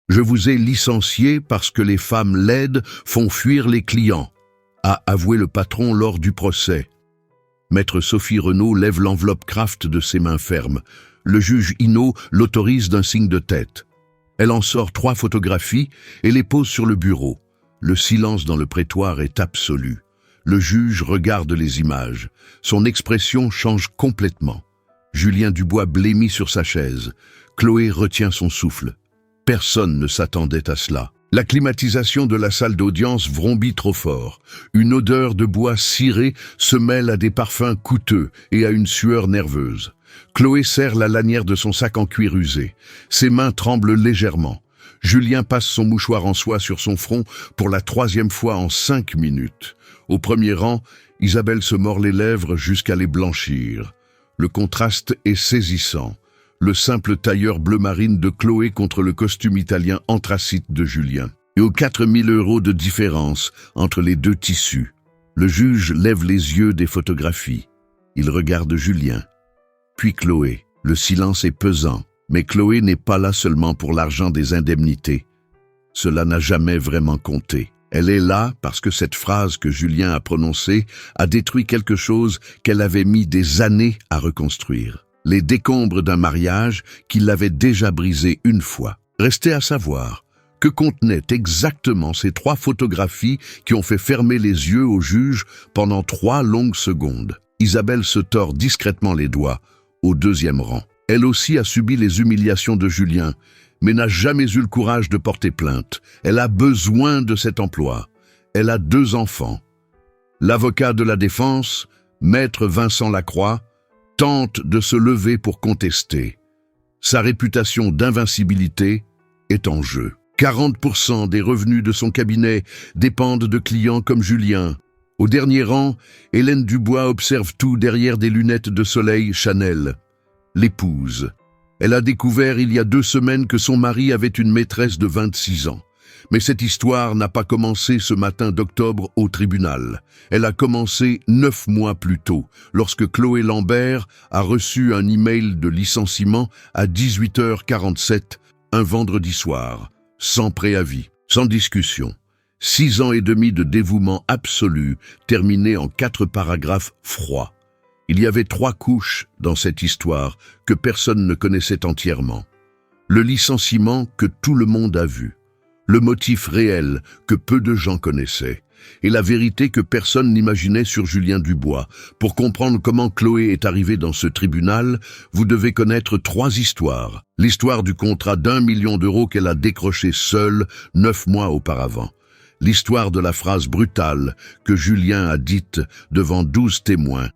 Je vous ai licencié parce que les femmes laides font fuir les clients, a avoué le patron lors du procès. Maître Sophie Renaud lève l'enveloppe Kraft de ses mains fermes. Le juge Hinault l'autorise d'un signe de tête. Elle en sort 3 photographies et les pose sur le bureau. Le silence dans le prétoire est absolu. Le juge regarde les images. Son expression change complètement. Julien Dubois blêmit sur sa chaise. Chloé retient son souffle. Personne ne s'attendait à cela. La climatisation de la salle d'audience vrombit trop fort. Une odeur de bois ciré se mêle à des parfums coûteux et à une sueur nerveuse. Chloé serre la lanière de son sac en cuir usé. Ses mains tremblent légèrement. Julien passe son mouchoir en soie sur son front pour la 3e fois en 5 minutes. Au premier rang, Isabelle se mord les lèvres jusqu'à les blanchir. Le contraste est saisissant. Le simple tailleur bleu marine de Chloé contre le costume italien anthracite de Julien. Et aux 4 000 € de différence entre les 2 tissus. Le juge lève les yeux des photographies. Il regarde Julien. Puis Chloé. Le silence est pesant, mais Chloé n'est pas là seulement pour l'argent des indemnités. Cela n'a jamais vraiment compté. Elle est là parce que cette phrase que Julien a prononcée a détruit quelque chose qu'elle avait mis des années à reconstruire. Les décombres d'un mariage qui l'avait déjà brisé une fois. Restait à savoir, que contenaient exactement ces 3 photographies qui ont fait fermer les yeux au juge pendant 3 longues secondes. Isabelle se tord discrètement les doigts, au 2e rang. Elle aussi a subi les humiliations de Julien, mais n'a jamais eu le courage de porter plainte. Elle a besoin de cet emploi. Elle a 2 enfants. L'avocat de la défense, maître Vincent Lacroix, tente de se lever pour contester. Sa réputation d'invincibilité est en jeu. 40% des revenus de son cabinet dépendent de clients comme Julien. Au dernier rang, Hélène Dubois observe tout derrière des lunettes de soleil Chanel. L'épouse. Elle a découvert il y a 2 semaines que son mari avait une maîtresse de 26 ans. Mais cette histoire n'a pas commencé ce matin d'octobre au tribunal. Elle a commencé 9 mois plus tôt, lorsque Chloé Lambert a reçu un email de licenciement à 18h47, un vendredi soir, sans préavis, sans discussion. 6 ans et demi de dévouement absolu, terminé en 4 paragraphes froids. Il y avait 3 couches dans cette histoire que personne ne connaissait entièrement. Le licenciement que tout le monde a vu. Le motif réel que peu de gens connaissaient, et la vérité que personne n'imaginait sur Julien Dubois. Pour comprendre comment Chloé est arrivée dans ce tribunal, vous devez connaître 3 histoires. L'histoire du contrat d'1 million d'euros qu'elle a décroché seule 9 mois auparavant. L'histoire de la phrase brutale que Julien a dite devant 12 témoins.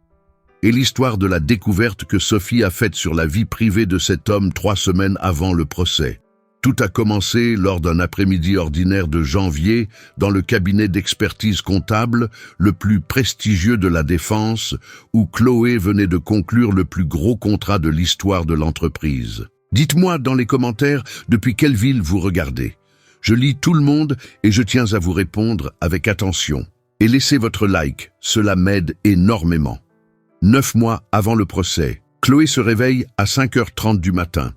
Et l'histoire de la découverte que Sophie a faite sur la vie privée de cet homme 3 semaines avant le procès. Tout a commencé lors d'un après-midi ordinaire de janvier dans le cabinet d'expertise comptable le plus prestigieux de la défense où Chloé venait de conclure le plus gros contrat de l'histoire de l'entreprise. Dites-moi dans les commentaires depuis quelle ville vous regardez. Je lis tout le monde et je tiens à vous répondre avec attention. Et laissez votre like, cela m'aide énormément. 9 mois avant le procès, Chloé se réveille à 5h30 du matin.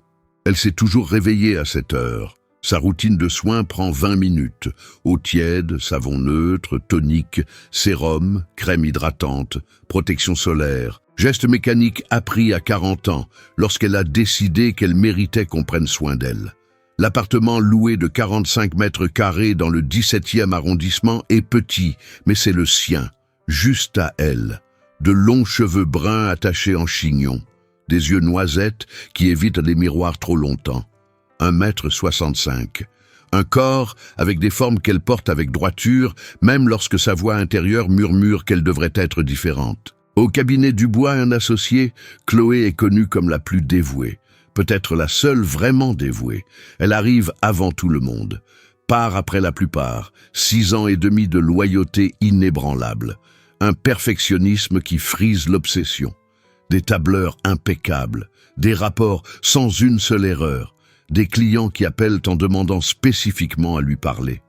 Elle s'est toujours réveillée à cette heure. Sa routine de soins prend 20 minutes. Eau tiède, savon neutre, tonique, sérum, crème hydratante, protection solaire. Geste mécanique appris à 40 ans, lorsqu'elle a décidé qu'elle méritait qu'on prenne soin d'elle. L'appartement loué de 45 mètres carrés dans le 17e arrondissement est petit, mais c'est le sien, juste à elle. De longs cheveux bruns attachés en chignon. Des yeux noisettes qui évitent les miroirs trop longtemps. 1,65 m. Un corps avec des formes qu'elle porte avec droiture, même lorsque sa voix intérieure murmure qu'elle devrait être différente. Au cabinet Dubois, un associé, Chloé est connue comme la plus dévouée. Peut-être la seule vraiment dévouée. Elle arrive avant tout le monde. Part après la plupart. 6 ans et demi de loyauté inébranlable. Un perfectionnisme qui frise l'obsession. Des tableurs impeccables, des rapports sans une seule erreur, des clients qui appellent en demandant spécifiquement à lui parler.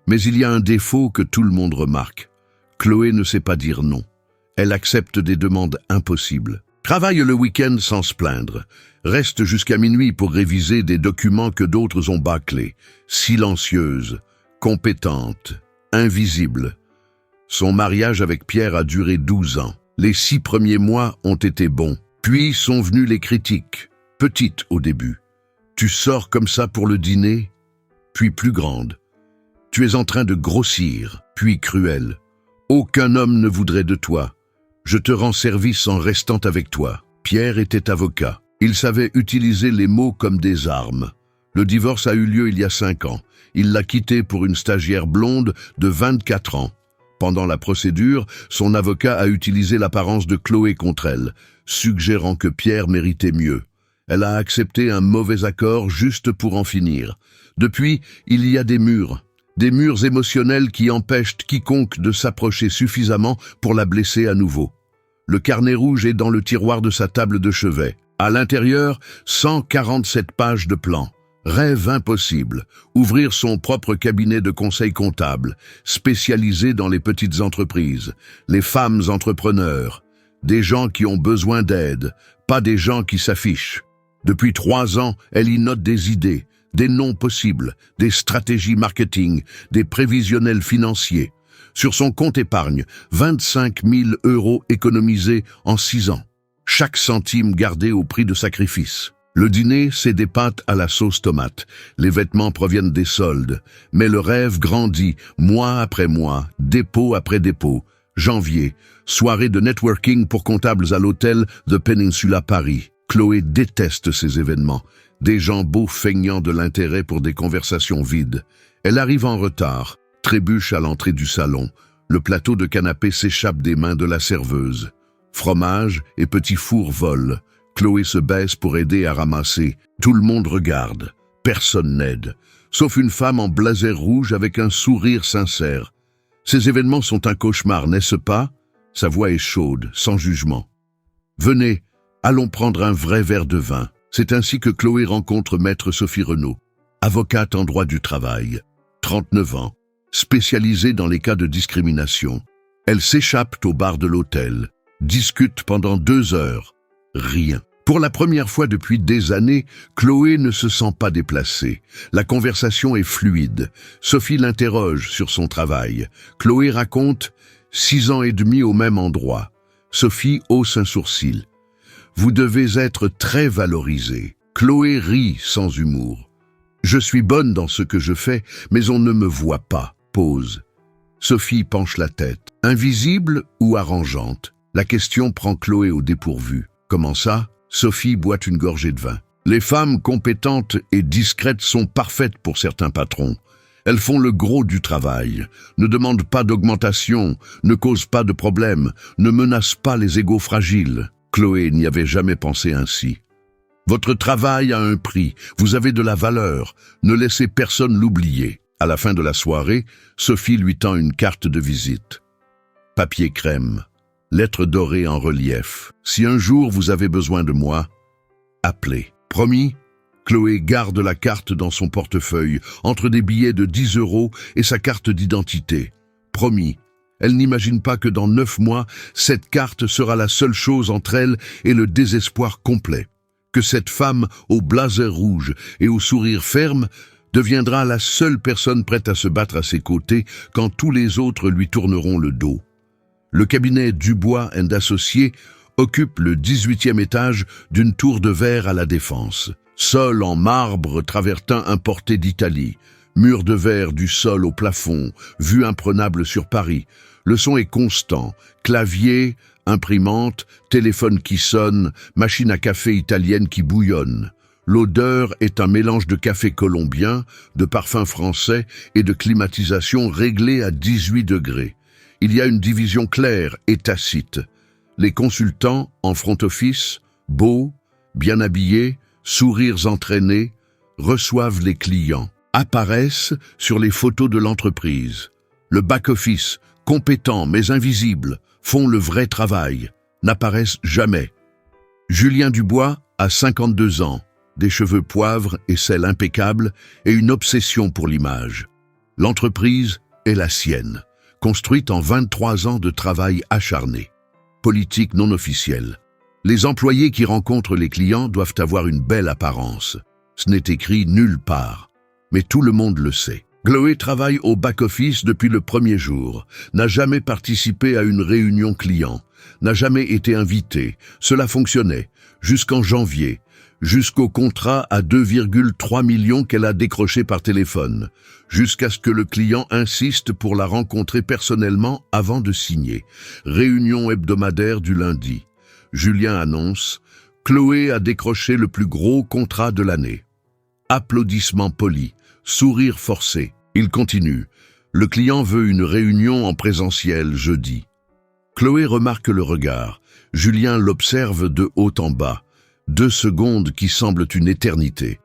Mais il y a un défaut que tout le monde remarque. Chloé ne sait pas dire non. Elle accepte des demandes impossibles. Travaille le week-end sans se plaindre. Reste jusqu'à minuit pour réviser des documents que d'autres ont bâclés. Silencieuse, compétente, invisible. Son mariage avec Pierre a duré 12 ans. Les 6 premiers mois ont été bons. Puis sont venues les critiques. Petite au début. Tu sors comme ça pour le dîner, puis plus grande. Tu es en train de grossir, puis cruelle. Aucun homme ne voudrait de toi. Je te rends service en restant avec toi. Pierre était avocat. Il savait utiliser les mots comme des armes. Le divorce a eu lieu il y a 5 ans. Il l'a quitté pour une stagiaire blonde de 24 ans. Pendant la procédure, son avocat a utilisé l'apparence de Chloé contre elle, suggérant que Pierre méritait mieux. Elle a accepté un mauvais accord juste pour en finir. Depuis, il y a des murs émotionnels qui empêchent quiconque de s'approcher suffisamment pour la blesser à nouveau. Le carnet rouge est dans le tiroir de sa table de chevet. À l'intérieur, 147 pages de plans. Rêve impossible, ouvrir son propre cabinet de conseil comptable, spécialisé dans les petites entreprises, les femmes entrepreneurs, des gens qui ont besoin d'aide, pas des gens qui s'affichent. Depuis 3 ans, elle y note des idées, des noms possibles, des stratégies marketing, des prévisionnels financiers. Sur son compte épargne, 25 000 € économisés en 6 ans. Chaque centime gardé au prix de sacrifice. Le dîner, c'est des pâtes à la sauce tomate. Les vêtements proviennent des soldes. Mais le rêve grandit, mois après mois, dépôt après dépôt. Janvier, soirée de networking pour comptables à l'hôtel The Peninsula Paris. Chloé déteste ces événements. Des gens beaux feignant de l'intérêt pour des conversations vides. Elle arrive en retard, trébuche à l'entrée du salon. Le plateau de canapé s'échappe des mains de la serveuse. Fromage et petits fours volent. Chloé se baisse pour aider à ramasser. Tout le monde regarde. Personne n'aide. Sauf une femme en blazer rouge avec un sourire sincère. Ces événements sont un cauchemar, n'est-ce pas? Sa voix est chaude, sans jugement. Venez, allons prendre un vrai verre de vin. C'est ainsi que Chloé rencontre Maître Sophie Renaud, avocate en droit du travail, 39 ans, spécialisée dans les cas de discrimination. Elle s'échappe au bar de l'hôtel, discute pendant 2 heures. Rien. Pour la première fois depuis des années, Chloé ne se sent pas déplacée. La conversation est fluide. Sophie l'interroge sur son travail. Chloé raconte 6 ans et demi au même endroit. Sophie hausse un sourcil. Vous devez être très valorisé. Chloé rit sans humour. Je suis bonne dans ce que je fais, mais on ne me voit pas. Pause. Sophie penche la tête. Invisible ou arrangeante? La question prend Chloé au dépourvu. Comment ça? Sophie boit une gorgée de vin. Les femmes compétentes et discrètes sont parfaites pour certains patrons. Elles font le gros du travail, ne demandent pas d'augmentation, ne causent pas de problème, ne menacent pas les égos fragiles. Chloé n'y avait jamais pensé ainsi. Votre travail a un prix, vous avez de la valeur, ne laissez personne l'oublier. À la fin de la soirée, Sophie lui tend une carte de visite. Papier crème. Lettre dorée en relief. Si un jour vous avez besoin de moi, appelez. Promis? Chloé garde la carte dans son portefeuille, entre des billets de 10 € et sa carte d'identité. Promis. Elle n'imagine pas que dans 9 mois, cette carte sera la seule chose entre elle et le désespoir complet. Que cette femme au blazer rouge et au sourire ferme deviendra la seule personne prête à se battre à ses côtés quand tous les autres lui tourneront le dos. Le cabinet Dubois & Associés occupe le 18e étage d'une tour de verre à la Défense. Sol en marbre travertin importé d'Italie. Mur de verre du sol au plafond, vue imprenable sur Paris. Le son est constant. Clavier, imprimante, téléphone qui sonne, machine à café italienne qui bouillonne. L'odeur est un mélange de café colombien, de parfum français et de climatisation réglée à 18 degrés. Il y a une division claire et tacite. Les consultants, en front office, beaux, bien habillés, sourires entraînés, reçoivent les clients, apparaissent sur les photos de l'entreprise. Le back-office, compétents mais invisibles, font le vrai travail, n'apparaissent jamais. Julien Dubois a 52 ans, des cheveux poivre et cils impeccables et une obsession pour l'image. L'entreprise est la sienne, construite en 23 ans de travail acharné. Politique non officielle. Les employés qui rencontrent les clients doivent avoir une belle apparence. Ce n'est écrit nulle part, mais tout le monde le sait. Chloé travaille au back-office depuis le premier jour, n'a jamais participé à une réunion client, n'a jamais été invitée. Cela fonctionnait, jusqu'en janvier, jusqu'au contrat à 2,3 millions qu'elle a décroché par téléphone, jusqu'à ce que le client insiste pour la rencontrer personnellement avant de signer. Réunion hebdomadaire du lundi. Julien annonce « Chloé a décroché le plus gros contrat de l'année ». Applaudissements polis, sourire forcé. Il continue. Le client veut une réunion en présentiel jeudi. Chloé remarque le regard. Julien l'observe de haut en bas. 2 secondes qui semblent une éternité.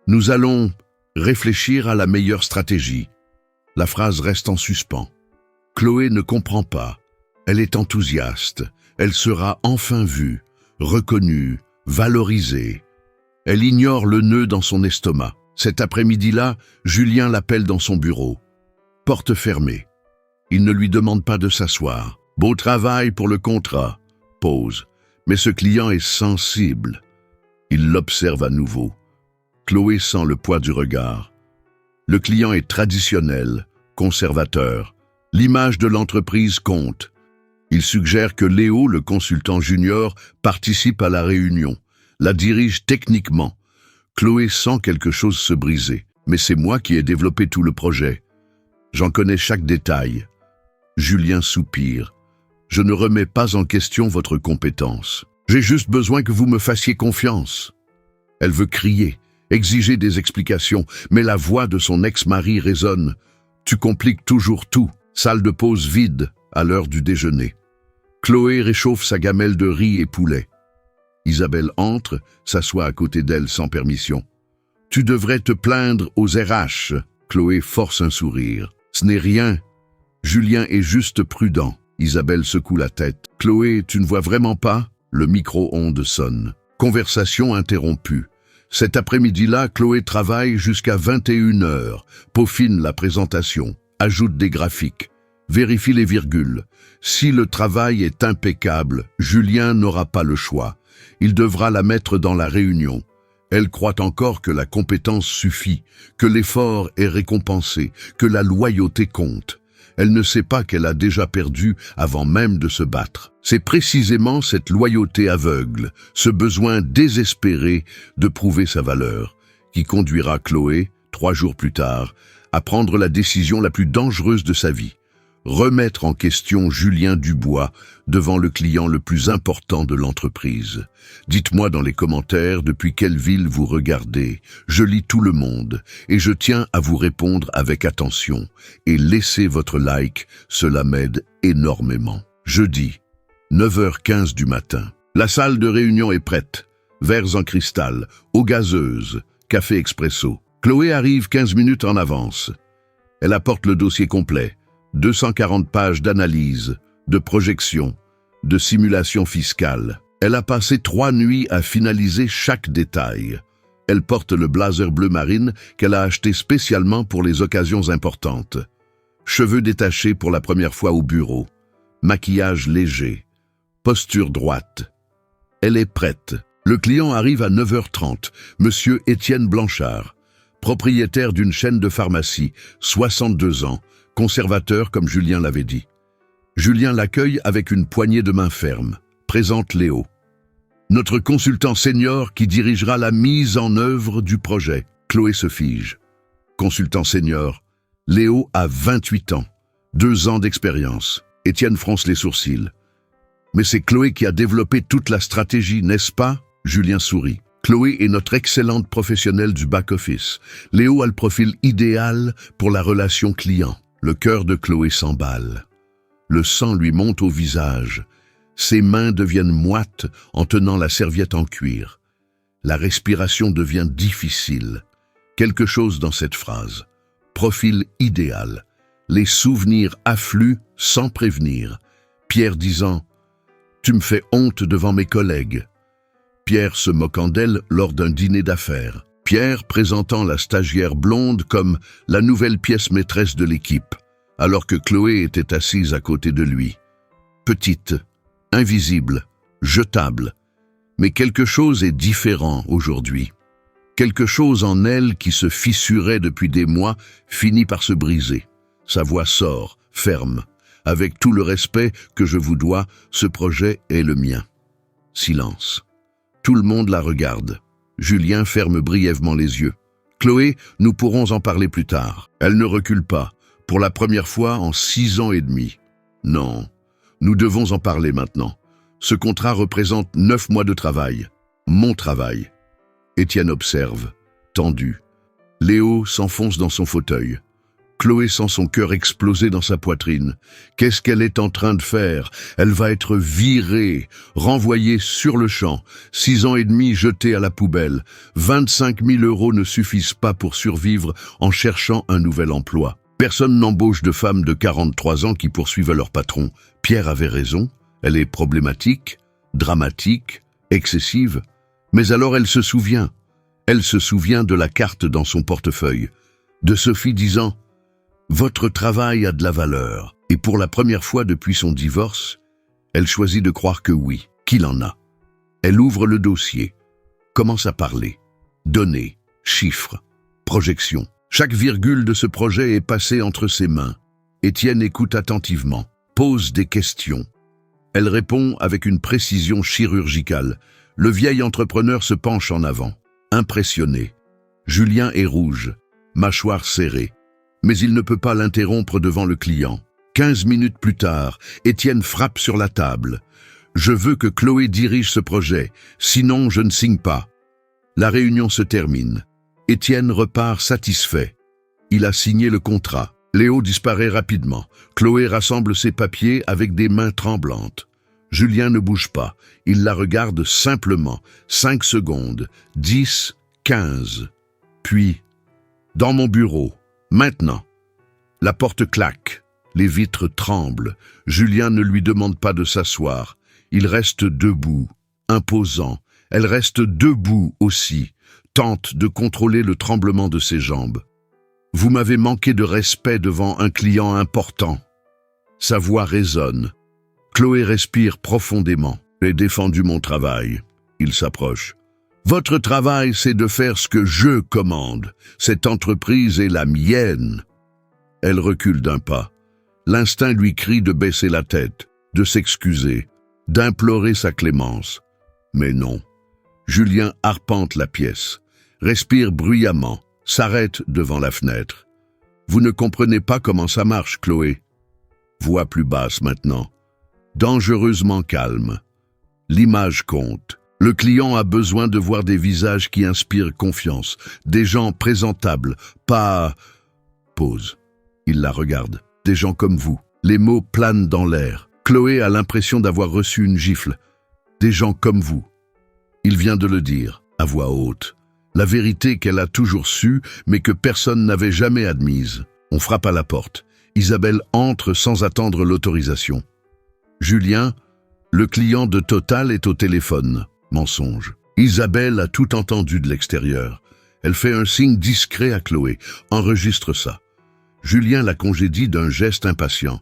Nous allons réfléchir à la meilleure stratégie. La phrase reste en suspens. Chloé ne comprend pas. Elle est enthousiaste. Elle sera enfin vue, reconnue, valorisée. Elle ignore le nœud dans son estomac. Cet après-midi-là, Julien l'appelle dans son bureau. Porte fermée. Il ne lui demande pas de s'asseoir. Beau travail pour le contrat. Pause. Mais ce client est sensible. Il l'observe à nouveau. Chloé sent le poids du regard. Le client est traditionnel, conservateur. L'image de l'entreprise compte. Il suggère que Léo, le consultant junior, participe à la réunion, la dirige techniquement. Chloé sent quelque chose se briser. Mais c'est moi qui ai développé tout le projet. J'en connais chaque détail. Julien soupire. Je ne remets pas en question votre compétence. J'ai juste besoin que vous me fassiez confiance. Elle veut crier, exiger des explications, mais la voix de son ex-mari résonne. Tu compliques toujours tout. Salle de pause vide, à l'heure du déjeuner. Chloé réchauffe sa gamelle de riz et poulet. Isabelle entre, s'assoit à côté d'elle sans permission. « Tu devrais te plaindre aux RH. » Chloé force un sourire. « Ce n'est rien. Julien est juste prudent. » Isabelle secoue la tête. « Chloé, tu ne vois vraiment pas ?» Le micro-ondes sonne. Conversation interrompue. Cet après-midi-là, Chloé travaille jusqu'à 21h, peaufine la présentation, ajoute des graphiques, vérifie les virgules. Si le travail est impeccable, Julien n'aura pas le choix. Il devra la mettre dans la réunion. Elle croit encore que la compétence suffit, que l'effort est récompensé, que la loyauté compte. Elle ne sait pas qu'elle a déjà perdu avant même de se battre. C'est précisément cette loyauté aveugle, ce besoin désespéré de prouver sa valeur, qui conduira Chloé, 3 jours plus tard, à prendre la décision la plus dangereuse de sa vie. Remettre en question Julien Dubois devant le client le plus important de l'entreprise. Dites-moi dans les commentaires depuis quelle ville vous regardez. Je lis tout le monde et je tiens à vous répondre avec attention. Et laissez votre like, cela m'aide énormément. Jeudi, 9h15 du matin. La salle de réunion est prête. Verres en cristal, eau gazeuse, café expresso. Chloé arrive 15 minutes en avance. Elle apporte le dossier complet. 240 pages d'analyse, de projection, de simulation fiscale. Elle a passé 3 nuits à finaliser chaque détail. Elle porte le blazer bleu marine qu'elle a acheté spécialement pour les occasions importantes. Cheveux détachés pour la première fois au bureau. Maquillage léger. Posture droite. Elle est prête. Le client arrive à 9h30. Monsieur Étienne Blanchard, propriétaire d'une chaîne de pharmacie, 62 ans, conservateur comme Julien l'avait dit. Julien l'accueille avec une poignée de main ferme. Présente Léo. Notre consultant senior qui dirigera la mise en œuvre du projet. Chloé se fige. Consultant senior. Léo a 28 ans. 2 ans d'expérience. Étienne fronce les sourcils. Mais c'est Chloé qui a développé toute la stratégie, n'est-ce pas? Julien sourit. Chloé est notre excellente professionnelle du back-office. Léo a le profil idéal pour la relation client. Le cœur de Chloé s'emballe. Le sang lui monte au visage. Ses mains deviennent moites en tenant la serviette en cuir. La respiration devient difficile. Quelque chose dans cette phrase. Profil idéal. Les souvenirs affluent sans prévenir. Pierre disant « Tu me fais honte devant mes collègues ». Pierre se moquant d'elle lors d'un dîner d'affaires. Pierre présentant la stagiaire blonde comme la nouvelle pièce maîtresse de l'équipe, alors que Chloé était assise à côté de lui. Petite, invisible, jetable, Mais quelque chose est différent aujourd'hui. Quelque chose en elle qui se fissurait depuis des mois finit par se briser. Sa voix sort, ferme. Avec tout le respect que je vous dois, ce projet est le mien. Silence. Tout le monde la regarde. Julien ferme brièvement les yeux. Chloé, nous pourrons en parler plus tard. Elle ne recule pas, pour la première fois en 6 ans et demi. Non, nous devons en parler maintenant. Ce contrat représente 9 mois de travail. Mon travail. Étienne observe, tendu. Léo s'enfonce dans son fauteuil. Chloé sent son cœur exploser dans sa poitrine. Qu'est-ce qu'elle est en train de faire? Elle va être virée, renvoyée sur le champ. 6 ans et demi jetés à la poubelle. 25 000 € ne suffisent pas pour survivre en cherchant un nouvel emploi. Personne n'embauche de femmes de 43 ans qui poursuivent leur patron. Pierre avait raison. Elle est problématique, dramatique, excessive. Mais alors elle se souvient. Elle se souvient de la carte dans son portefeuille. De Sophie disant « Votre travail a de la valeur ». Et pour la première fois depuis son divorce, elle choisit de croire que oui, qu'il en a. Elle ouvre le dossier, commence à parler. Données, chiffres, projections. Chaque virgule de ce projet est passée entre ses mains. Étienne écoute attentivement, pose des questions. Elle répond avec une précision chirurgicale. Le vieil entrepreneur se penche en avant, impressionné. Julien est rouge, mâchoire serrée. Mais il ne peut pas l'interrompre devant le client. 15 minutes plus tard, Étienne frappe sur la table. « Je veux que Chloé dirige ce projet, sinon je ne signe pas. » La réunion se termine. Étienne repart satisfait. Il a signé le contrat. Léo disparaît rapidement. Chloé rassemble ses papiers avec des mains tremblantes. Julien ne bouge pas. Il la regarde simplement. 5 secondes, 10, 15. Puis, dans mon bureau, maintenant. La porte claque. Les vitres tremblent. Julien ne lui demande pas de s'asseoir. Il reste debout, imposant. Elle reste debout aussi, tente de contrôler le tremblement de ses jambes. « Vous m'avez manqué de respect devant un client important. » Sa voix résonne. Chloé respire profondément. « J'ai défendu mon travail. » Il s'approche. « Votre travail, c'est de faire ce que je commande. Cette entreprise est la mienne. » Elle recule d'un pas. L'instinct lui crie de baisser la tête, de s'excuser, d'implorer sa clémence. Mais non. Julien arpente la pièce, respire bruyamment, s'arrête devant la fenêtre. « Vous ne comprenez pas comment ça marche, Chloé. » Voix plus basse maintenant, dangereusement calme. L'image compte. Le client a besoin de voir des visages qui inspirent confiance, des gens présentables, pas... Pause. Il la regarde. Des gens comme vous. Les mots planent dans l'air. Chloé a l'impression d'avoir reçu une gifle. Des gens comme vous. Il vient de le dire, à voix haute. La vérité qu'elle a toujours su, mais que personne n'avait jamais admise. On frappe à la porte. Isabelle entre sans attendre l'autorisation. Julien, le client de Total, est au téléphone. Mensonge. Isabelle a tout entendu de l'extérieur. Elle fait un signe discret à Chloé. Enregistre ça. Julien la congédie d'un geste impatient.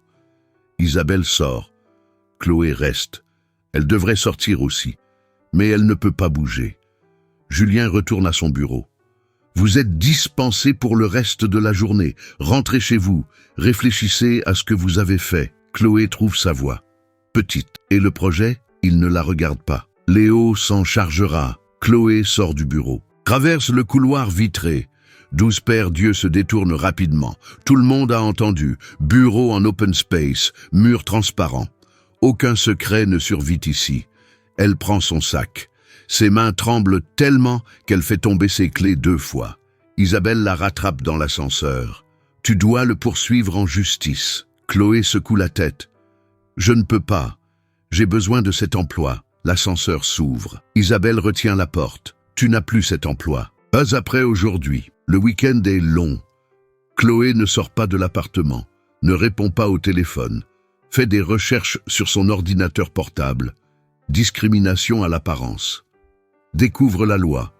Isabelle sort. Chloé reste. Elle devrait sortir aussi. Mais elle ne peut pas bouger. Julien retourne à son bureau. « Vous êtes dispensé pour le reste de la journée. Rentrez chez vous. Réfléchissez à ce que vous avez fait. » Chloé trouve sa voix. Petite. Et le projet, il ne la regarde pas. Léo s'en chargera. Chloé sort du bureau. Traverse le couloir vitré. 12 paires d'yeux se détournent rapidement. Tout le monde a entendu. Bureau en open space, mur transparent. Aucun secret ne survit ici. Elle prend son sac. Ses mains tremblent tellement qu'elle fait tomber ses clés 2 fois. Isabelle la rattrape dans l'ascenseur. « Tu dois le poursuivre en justice. » Chloé secoue la tête. « Je ne peux pas. J'ai besoin de cet emploi. » L'ascenseur s'ouvre. Isabelle retient la porte. « Tu n'as plus cet emploi. » Pas après aujourd'hui. Le week-end est long. Chloé ne sort pas de l'appartement, ne répond pas au téléphone, fait des recherches sur son ordinateur portable. Discrimination à l'apparence. Découvre la loi.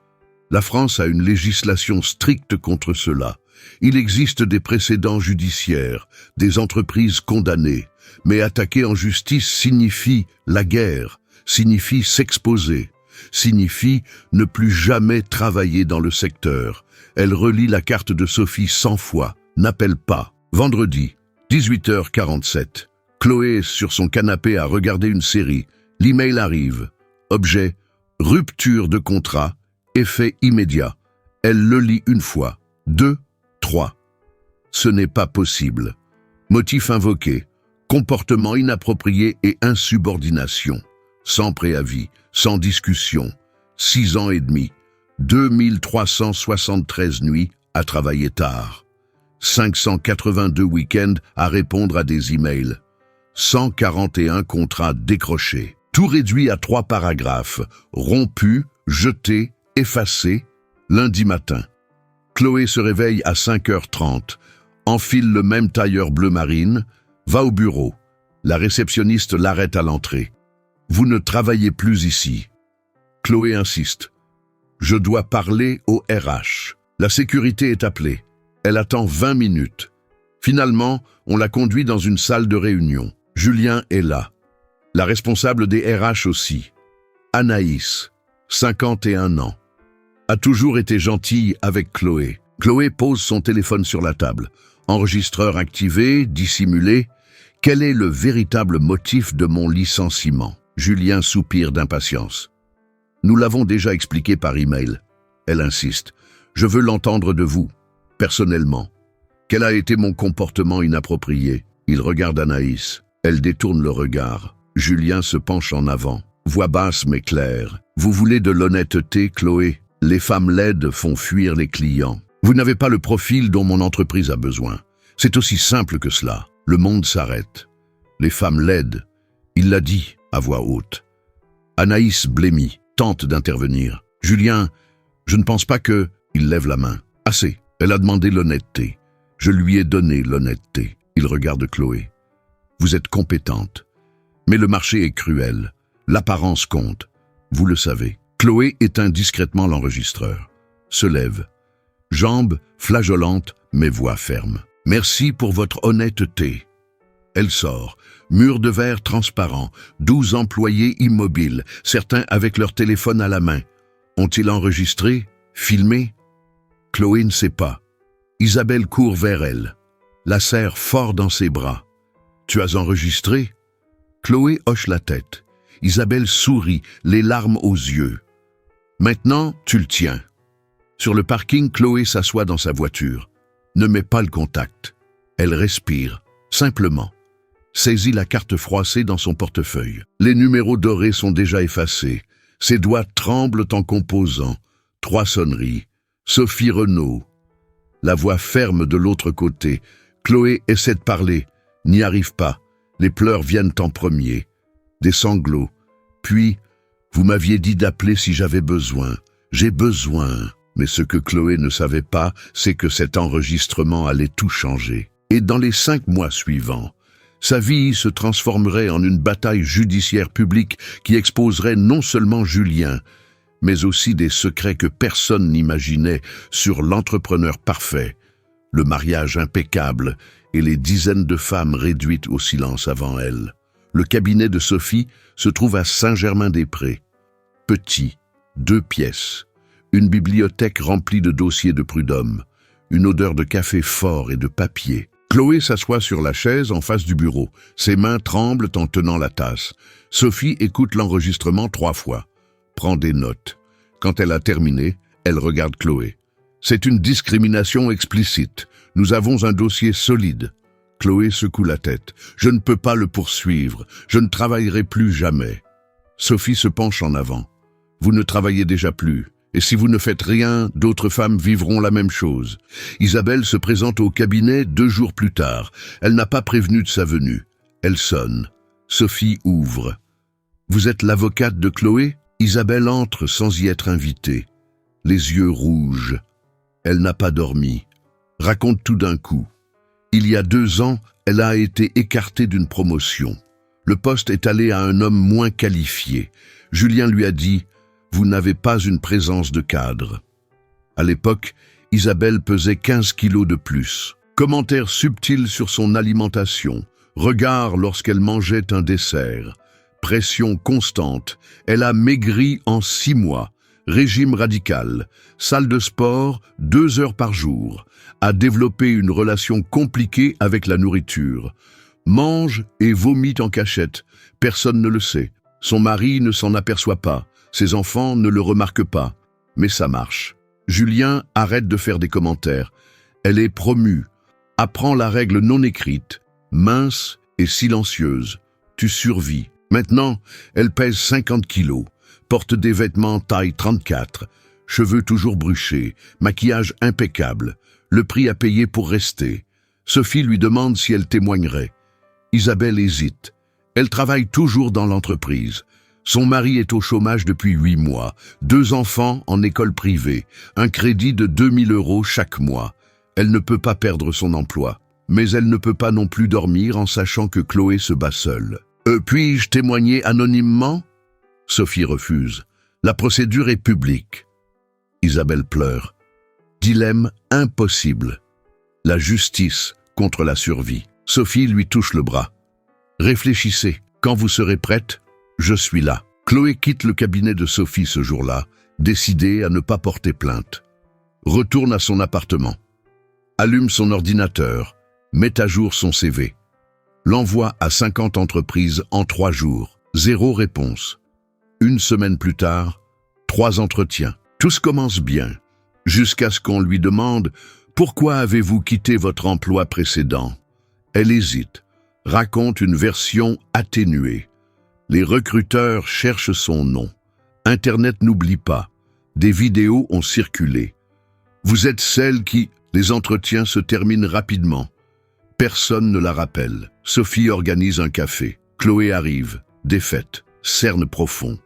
La France a une législation stricte contre cela. Il existe des précédents judiciaires, des entreprises condamnées. Mais attaquer en justice signifie la guerre, signifie s'exposer. signifie ne plus jamais travailler dans le secteur. Elle relit la carte de Sophie 100 fois, n'appelle pas. Vendredi, 18h47. Chloé est sur son canapé à regarder une série. L'email arrive. Objet, rupture de contrat, effet immédiat. Elle le lit une fois, 2, 3. Ce n'est pas possible. Motif invoqué, comportement inapproprié et insubordination. Sans préavis, sans discussion. 6 ans et demi. 2373 nuits à travailler tard. 582 week-ends à répondre à des emails. 141 contrats décrochés. Tout réduit à 3 paragraphes. Rompu, jeté, effacé. Lundi matin. Chloé se réveille à 5h30. Enfile le même tailleur bleu marine. Va au bureau. La réceptionniste l'arrête à l'entrée. Vous ne travaillez plus ici. Chloé insiste. Je dois parler au RH. La sécurité est appelée. Elle attend 20 minutes. Finalement, on la conduit dans une salle de réunion. Julien est là. La responsable des RH aussi. Anaïs, 51 ans. A toujours été gentille avec Chloé. Chloé pose son téléphone sur la table. Enregistreur activé, dissimulé. Quel est le véritable motif de mon licenciement? Julien soupire d'impatience. Nous l'avons déjà expliqué par email. Elle insiste. Je veux l'entendre de vous, personnellement. Quel a été mon comportement inapproprié? Il regarde Anaïs. Elle détourne le regard. Julien se penche en avant. Voix basse mais claire. Vous voulez de l'honnêteté, Chloé? Les femmes laides font fuir les clients. Vous n'avez pas le profil dont mon entreprise a besoin. C'est aussi simple que cela. Le monde s'arrête. Les femmes laides. Il l'a dit à voix haute. Anaïs blêmit, tente d'intervenir. Julien, je ne pense pas que... Il lève la main. Assez. Elle a demandé l'honnêteté. Je lui ai donné l'honnêteté. Il regarde Chloé. Vous êtes compétente. Mais le marché est cruel. L'apparence compte. Vous le savez. Chloé éteint discrètement l'enregistreur. Se lève. Jambes flageolantes, mais voix ferme. Merci pour votre honnêteté. Elle sort. Mur de verre transparent. 12 employés immobiles, certains avec leur téléphone à la main. Ont-ils enregistré? Filmé? Chloé ne sait pas. Isabelle court vers elle. La serre fort dans ses bras. Tu as enregistré? Chloé hoche la tête. Isabelle sourit, les larmes aux yeux. Maintenant, tu le tiens. Sur le parking, Chloé s'assoit dans sa voiture. Ne met pas le contact. Elle respire, simplement. Saisit la carte froissée dans son portefeuille. Les numéros dorés sont déjà effacés. Ses doigts tremblent en composant. 3 sonneries. Sophie Renaud. La voix ferme de l'autre côté. Chloé essaie de parler. N'y arrive pas. Les pleurs viennent en premier. Des sanglots. Puis, vous m'aviez dit d'appeler si j'avais besoin. J'ai besoin. Mais ce que Chloé ne savait pas, c'est que cet enregistrement allait tout changer. Et dans les 5 mois suivants, sa vie se transformerait en une bataille judiciaire publique qui exposerait non seulement Julien, mais aussi des secrets que personne n'imaginait sur l'entrepreneur parfait, le mariage impeccable et les dizaines de femmes réduites au silence avant elle. Le cabinet de Sophie se trouve à Saint-Germain-des-Prés. Petit, 2 pièces, une bibliothèque remplie de dossiers de prud'homme, une odeur de café fort et de papier. Chloé s'assoit sur la chaise en face du bureau. Ses mains tremblent en tenant la tasse. Sophie écoute l'enregistrement 3 fois. Prend des notes. Quand elle a terminé, elle regarde Chloé. C'est une discrimination explicite. Nous avons un dossier solide. Chloé secoue la tête. Je ne peux pas le poursuivre. Je ne travaillerai plus jamais. Sophie se penche en avant. Vous ne travaillez déjà plus. Et si vous ne faites rien, d'autres femmes vivront la même chose. Isabelle se présente au cabinet 2 jours plus tard. Elle n'a pas prévenu de sa venue. Elle sonne. Sophie ouvre. Vous êtes l'avocate de Chloé? Isabelle entre sans y être invitée. Les yeux rouges. Elle n'a pas dormi. Raconte tout d'un coup. Il y a 2 ans, elle a été écartée d'une promotion. Le poste est allé à un homme moins qualifié. Julien lui a dit « Vous n'avez pas une présence de cadre ». À l'époque, Isabelle pesait 15 kilos de plus. Commentaires subtils sur son alimentation. Regard lorsqu'elle mangeait un dessert. Pression constante. Elle a maigri en 6 mois. Régime radical. Salle de sport, 2 heures par jour. A développé une relation compliquée avec la nourriture. Mange et vomit en cachette. Personne ne le sait. Son mari ne s'en aperçoit pas. Ses enfants ne le remarquent pas. Mais ça marche. Julien arrête de faire des commentaires. Elle est promue. Apprend la règle non écrite. Mince et silencieuse. Tu survis. Maintenant, elle pèse 50 kilos. Porte des vêtements taille 34. Cheveux toujours bruchés. Maquillage impeccable. Le prix à payer pour rester. Sophie lui demande si elle témoignerait. Isabelle hésite. Elle travaille toujours dans l'entreprise. Son mari est au chômage depuis 8 mois. 2 enfants en école privée. Un crédit de 2000 € chaque mois. Elle ne peut pas perdre son emploi. Mais elle ne peut pas non plus dormir en sachant que Chloé se bat seule. Puis-je témoigner anonymement ? Sophie refuse. La procédure est publique. Isabelle pleure. Dilemme impossible. La justice contre la survie. Sophie lui touche le bras. Réfléchissez. Quand vous serez prête, je suis là. Chloé quitte le cabinet de Sophie ce jour-là, décidée à ne pas porter plainte. Retourne à son appartement. Allume son ordinateur. Met à jour son CV. L'envoie à 50 entreprises en 3 jours. 0 réponse. 1 semaine plus tard, 3 entretiens. Tout se commence bien, jusqu'à ce qu'on lui demande « Pourquoi avez-vous quitté votre emploi précédent ?» Elle hésite, raconte une version atténuée. Les recruteurs cherchent son nom. Internet n'oublie pas. Des vidéos ont circulé. Vous êtes celle qui... Les entretiens se terminent rapidement. Personne ne la rappelle. Sophie organise un café. Chloé arrive. Défaite. Cerne profond.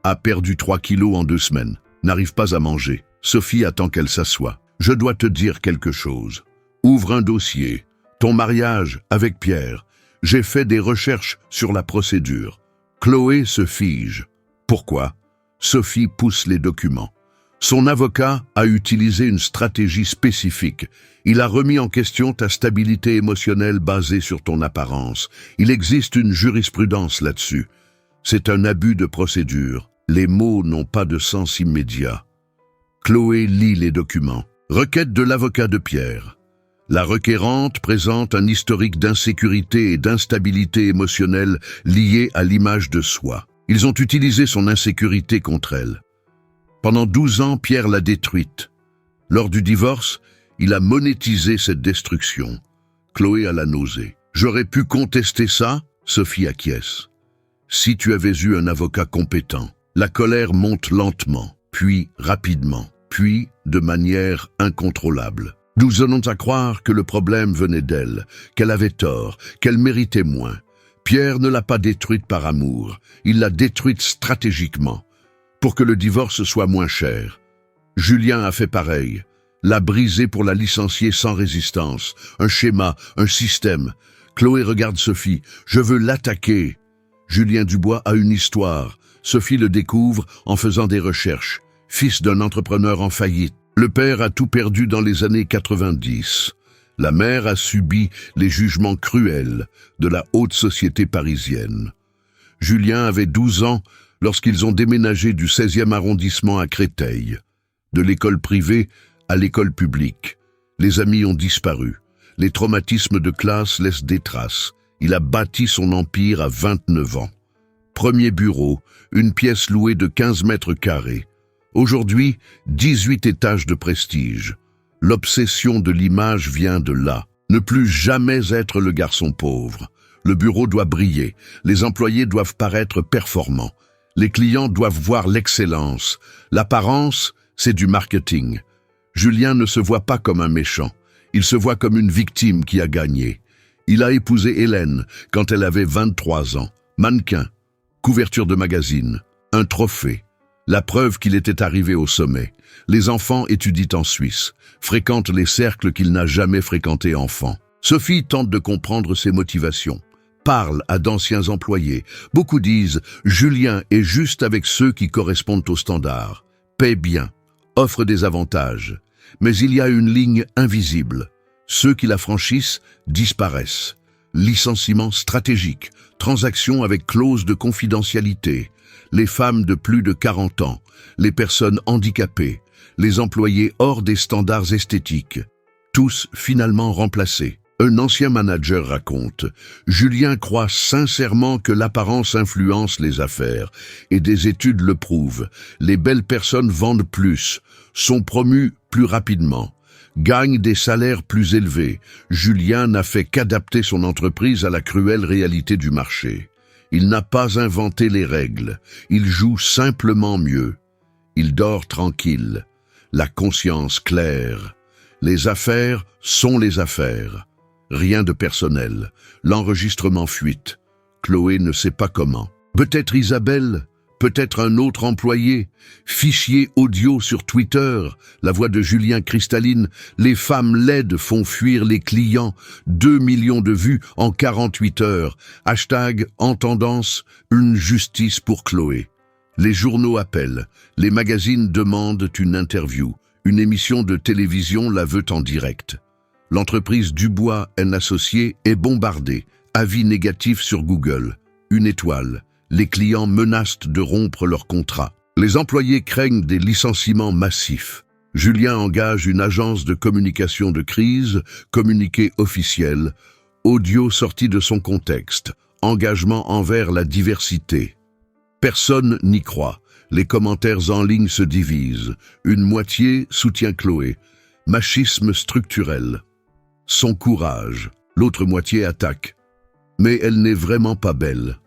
A perdu 3 kilos en 2 semaines. N'arrive pas à manger. Sophie attend qu'elle s'assoie. Je dois te dire quelque chose. Ouvre un dossier. Ton mariage avec Pierre. J'ai fait des recherches sur la procédure. Chloé se fige. Pourquoi ? Sophie pousse les documents. Son avocat a utilisé une stratégie spécifique. Il a remis en question ta stabilité émotionnelle basée sur ton apparence. Il existe une jurisprudence là-dessus. C'est un abus de procédure. Les mots n'ont pas de sens immédiat. Chloé lit les documents. Requête de l'avocat de Pierre. La requérante présente un historique d'insécurité et d'instabilité émotionnelle lié à l'image de soi. Ils ont utilisé son insécurité contre elle. Pendant 12 ans, Pierre l'a détruite. Lors du divorce, il a monétisé cette destruction. Chloé a la nausée. J'aurais pu contester ça, Sophie acquiesce. Si tu avais eu un avocat compétent. La colère monte lentement, puis rapidement, puis de manière incontrôlable. Nous venons à croire que le problème venait d'elle, qu'elle avait tort, qu'elle méritait moins. Pierre ne l'a pas détruite par amour, il l'a détruite stratégiquement, pour que le divorce soit moins cher. Julien a fait pareil, l'a brisée pour la licencier sans résistance, un schéma, un système. Chloé regarde Sophie, je veux l'attaquer. Julien Dubois a une histoire. Sophie le découvre en faisant des recherches. Fils d'un entrepreneur en faillite. Le père a tout perdu dans les années 90. La mère a subi les jugements cruels de la haute société parisienne. Julien avait 12 ans lorsqu'ils ont déménagé du 16e arrondissement à Créteil. De l'école privée à l'école publique. Les amis ont disparu. Les traumatismes de classe laissent des traces. Il a bâti son empire à 29 ans. Premier bureau, une pièce louée de 15 mètres carrés. Aujourd'hui, 18 étages de prestige. L'obsession de l'image vient de là. Ne plus jamais être le garçon pauvre. Le bureau doit briller. Les employés doivent paraître performants. Les clients doivent voir l'excellence. L'apparence, c'est du marketing. Julien ne se voit pas comme un méchant. Il se voit comme une victime qui a gagné. Il a épousé Hélène quand elle avait 23 ans. Mannequin, couverture de magazine, un trophée. La preuve qu'il était arrivé au sommet. Les enfants étudient en Suisse, fréquentent les cercles qu'il n'a jamais fréquentés enfant. Sophie tente de comprendre ses motivations. Parle à d'anciens employés. Beaucoup disent « Julien est juste avec ceux qui correspondent aux standards, paie bien, offre des avantages. » Mais il y a une ligne invisible. Ceux qui la franchissent disparaissent. licenciement stratégique, transactions avec clause de confidentialité, les femmes de plus de 40 ans, les personnes handicapées, les employés hors des standards esthétiques, tous finalement remplacés. Un ancien manager raconte « Julien croit sincèrement que l'apparence influence les affaires, et des études le prouvent. Les belles personnes vendent plus, sont promues plus rapidement, gagnent des salaires plus élevés. Julien n'a fait qu'adapter son entreprise à la cruelle réalité du marché. Il n'a pas inventé les règles, il joue simplement mieux. Il dort tranquille, la conscience claire. Les affaires sont les affaires. Rien de personnel. L'enregistrement fuite. Chloé ne sait pas comment. Peut-être Isabelle, peut-être un autre employé. Fichier audio sur Twitter, la voix de Julien cristalline. Les femmes laides font fuir les clients. 2 millions de vues en 48 heures. Hashtag en tendance, une justice pour Chloé. Les journaux appellent. Les magazines demandent une interview. Une émission de télévision la veut en direct. L'entreprise Dubois & Associés est bombardée. Avis négatifs sur Google. 1 étoile. Les clients menacent de rompre leur contrat. Les employés craignent des licenciements massifs. Julien engage une agence de communication de crise, communiqué officiel, audio sorti de son contexte, engagement envers la diversité. Personne n'y croit. Les commentaires en ligne se divisent. Une moitié soutient Chloé. Machisme structurel. Son courage. L'autre moitié attaque. Mais elle n'est vraiment pas belle.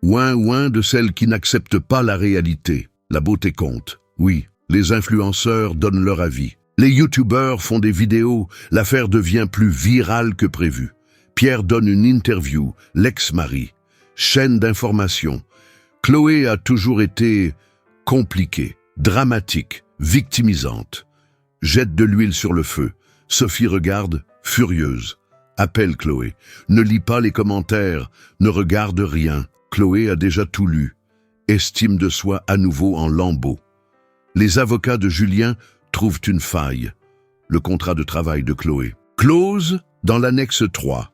Ouin de celles qui n'acceptent pas la réalité. La beauté compte. Oui, les influenceurs donnent leur avis. Les youtubeurs font des vidéos. L'affaire devient plus virale que prévu. Pierre donne une interview. L'ex-mari. Chaîne d'information. Chloé a toujours été compliquée, dramatique, victimisante. Jette de l'huile sur le feu. Sophie regarde, furieuse. Appelle Chloé. Ne lis pas les commentaires, ne regarde rien. Chloé a déjà tout lu. Estime de soi à nouveau en lambeaux. Les avocats de Julien trouvent une faille. Le contrat de travail de Chloé. Clause dans l'annexe 3.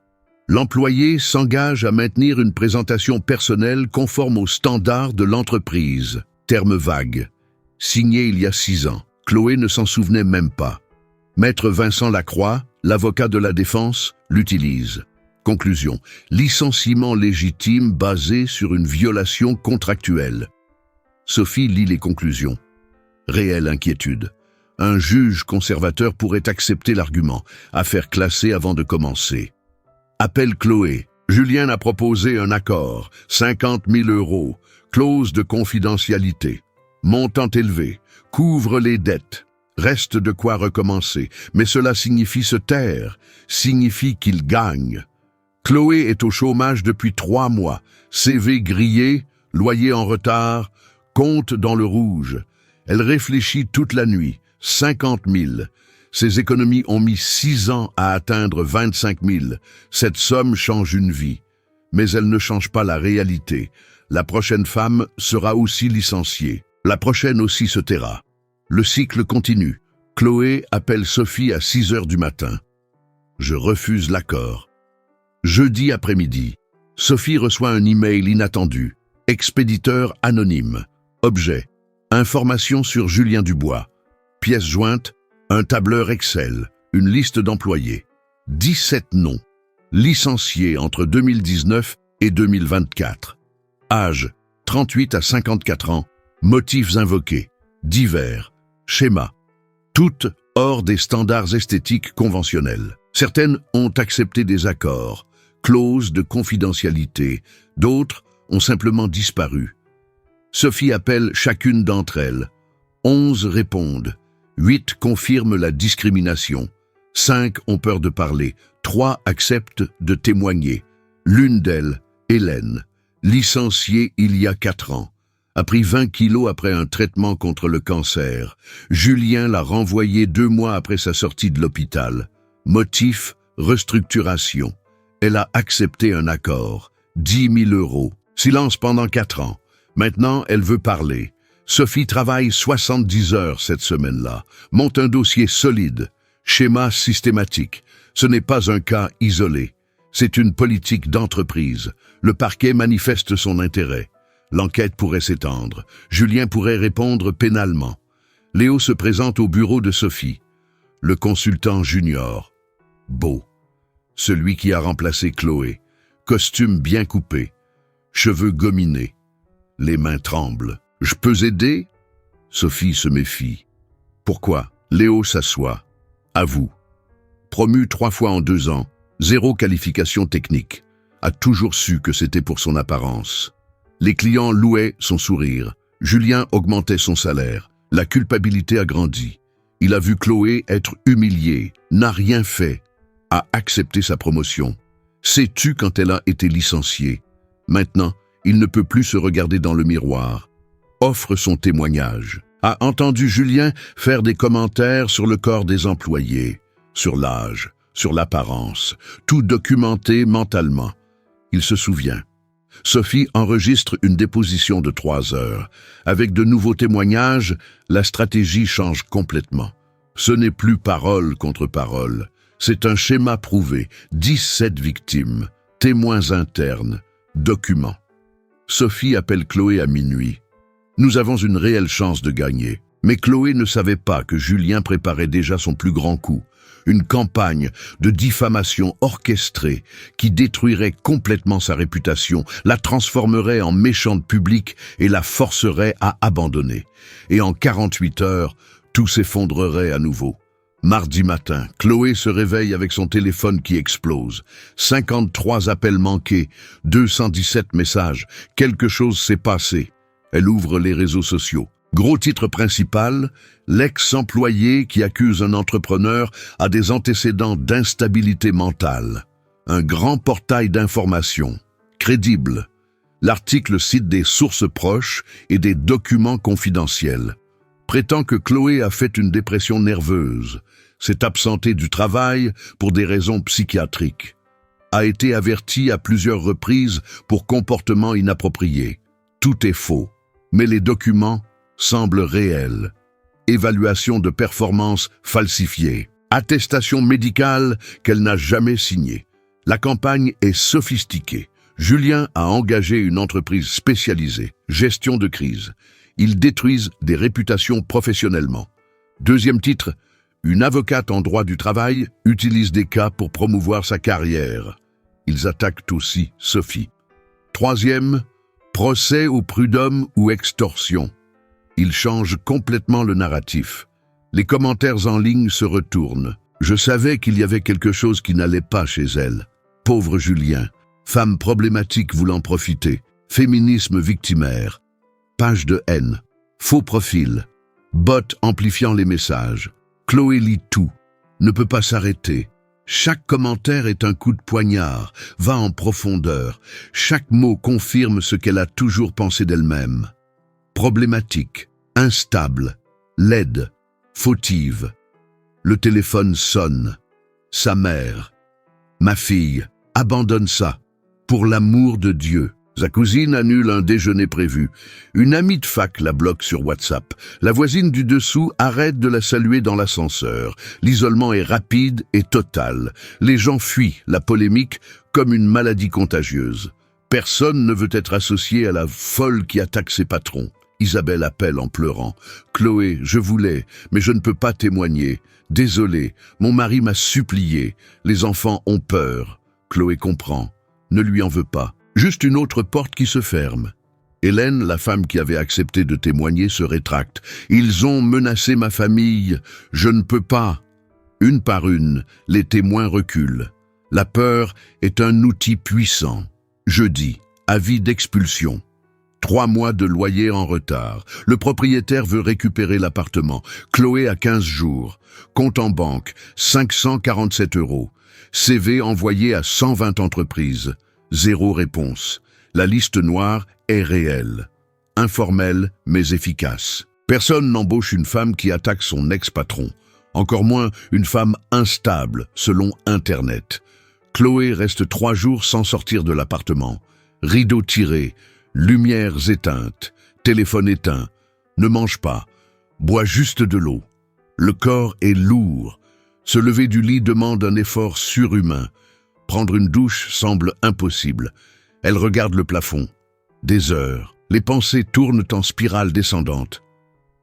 L'employé s'engage à maintenir une présentation personnelle conforme aux standards de l'entreprise. Terme vague. Signé il y a 6 ans. Chloé ne s'en souvenait même pas. Maître Vincent Lacroix, l'avocat de la défense, l'utilise. Conclusion. Licenciement légitime basé sur une violation contractuelle. Sophie lit les conclusions. Réelle inquiétude. Un juge conservateur pourrait accepter l'argument. Affaire classée avant de commencer. Appelle Chloé. Julien a proposé un accord. 50 000 €. Clause de confidentialité. Montant élevé. Couvre les dettes. Reste de quoi recommencer. Mais cela signifie se taire. Signifie qu'il gagne. Chloé est au chômage depuis 3 mois. CV grillé, loyer en retard, compte dans le rouge. Elle réfléchit toute la nuit. 50 000. Ses économies ont mis 6 ans à atteindre 25 000. Cette somme change une vie. Mais elle ne change pas la réalité. La prochaine femme sera aussi licenciée. La prochaine aussi se taira. Le cycle continue. Chloé appelle Sophie à 6 heures du matin. Je refuse l'accord. Jeudi après-midi. Sophie reçoit un email inattendu. Expéditeur anonyme. Objet. Information sur Julien Dubois. Pièce jointe. Un tableur Excel. Une liste d'employés. 17 noms. Licenciés entre 2019 et 2024. Âge. 38 à 54 ans. Motifs invoqués. Divers. Schéma. Toutes hors des standards esthétiques conventionnels. Certaines ont accepté des accords. Clause de confidentialité. D'autres ont simplement disparu. Sophie appelle chacune d'entre elles. 11 répondent. 8 confirment la discrimination. 5 ont peur de parler. 3 acceptent de témoigner. L'une d'elles, Hélène, licenciée il y a 4 ans, a pris 20 kilos après un traitement contre le cancer. Julien l'a renvoyée 2 mois après sa sortie de l'hôpital. Motif, restructuration. Elle a accepté un accord. 10 000 €. Silence pendant 4 ans. Maintenant, elle veut parler. Sophie travaille 70 heures cette semaine-là. Monte un dossier solide. Schéma systématique. Ce n'est pas un cas isolé. C'est une politique d'entreprise. Le parquet manifeste son intérêt. L'enquête pourrait s'étendre. Julien pourrait répondre pénalement. Léo se présente au bureau de Sophie. Le consultant junior. Beau. Celui qui a remplacé Chloé. Costume bien coupé. Cheveux gominés. Les mains tremblent. « Je peux aider ?» Sophie se méfie. « Pourquoi ?» Léo s'assoit. « À vous. » Promu 3 fois en 2 ans, 0 qualification technique. A toujours su que c'était pour son apparence. Les clients louaient son sourire. Julien augmentait son salaire. La culpabilité a grandi. Il a vu Chloé être humiliée, n'a rien fait, a accepté sa promotion. S'est tue quand elle a été licenciée. Maintenant, il ne peut plus se regarder dans le miroir. Offre son témoignage. A entendu Julien faire des commentaires sur le corps des employés, sur l'âge, sur l'apparence, tout documenté mentalement. Il se souvient. Sophie enregistre une déposition de 3 heures. Avec de nouveaux témoignages, la stratégie change complètement. Ce n'est plus parole contre parole. C'est un schéma prouvé. 17 victimes, témoins internes, documents. Sophie appelle Chloé à minuit. Nous avons une réelle chance de gagner. Mais Chloé ne savait pas que Julien préparait déjà son plus grand coup. Une campagne de diffamation orchestrée qui détruirait complètement sa réputation, la transformerait en méchante publique et la forcerait à abandonner. Et en 48 heures, tout s'effondrerait à nouveau. Mardi matin, Chloé se réveille avec son téléphone qui explose. 53 appels manqués, 217 messages. Quelque chose s'est passé. Elle ouvre les réseaux sociaux. Gros titre principal, l'ex-employé qui accuse un entrepreneur a des antécédents d'instabilité mentale. Un grand portail d'information, crédible. L'article cite des sources proches et des documents confidentiels. Prétend que Chloé a fait une dépression nerveuse, s'est absentée du travail pour des raisons psychiatriques. A été avertie à plusieurs reprises pour comportement inapproprié. Tout est faux, mais les documents semble réel. Évaluation de performance falsifiée. Attestation médicale qu'elle n'a jamais signée. La campagne est sophistiquée. Julien a engagé une entreprise spécialisée. Gestion de crise. Ils détruisent des réputations professionnellement. Deuxième titre, une avocate en droit du travail utilise des cas pour promouvoir sa carrière. Ils attaquent aussi Sophie. Troisième, procès au prud'homme ou extorsion. Il change complètement le narratif. Les commentaires en ligne se retournent. Je savais qu'il y avait quelque chose qui n'allait pas chez elle. Pauvre Julien, femme problématique voulant profiter, féminisme victimaire, page de haine, faux profil, bot amplifiant les messages. Chloé lit tout, ne peut pas s'arrêter. Chaque commentaire est un coup de poignard, va en profondeur. Chaque mot confirme ce qu'elle a toujours pensé d'elle-même. Problématique, instable, laide, fautive. Le téléphone sonne. Sa mère. Ma fille, abandonne ça. Pour l'amour de Dieu. Sa cousine annule un déjeuner prévu. Une amie de fac la bloque sur WhatsApp. La voisine du dessous arrête de la saluer dans l'ascenseur. L'isolement est rapide et total. Les gens fuient la polémique comme une maladie contagieuse. Personne ne veut être associé à la folle qui attaque ses patrons. Isabelle appelle en pleurant. « Chloé, je voulais, mais je ne peux pas témoigner. Désolée, mon mari m'a supplié. Les enfants ont peur. » Chloé comprend. Ne lui en veut pas. Juste une autre porte qui se ferme. Hélène, la femme qui avait accepté de témoigner, se rétracte. « Ils ont menacé ma famille. Je ne peux pas. » Une par une, les témoins reculent. La peur est un outil puissant. Jeudi, avis d'expulsion. 3 mois de loyer en retard. Le propriétaire veut récupérer l'appartement. Chloé a 15 jours. Compte en banque, 547 €. CV envoyé à 120 entreprises. 0 réponse. La liste noire est réelle. Informelle, mais efficace. Personne n'embauche une femme qui attaque son ex-patron. Encore moins une femme instable, selon Internet. Chloé reste 3 jours sans sortir de l'appartement. Rideaux tirés. Lumières éteintes, téléphone éteint, ne mange pas, boit juste de l'eau. Le corps est lourd. Se lever du lit demande un effort surhumain. Prendre une douche semble impossible. Elle regarde le plafond. Des heures. Les pensées tournent en spirale descendante.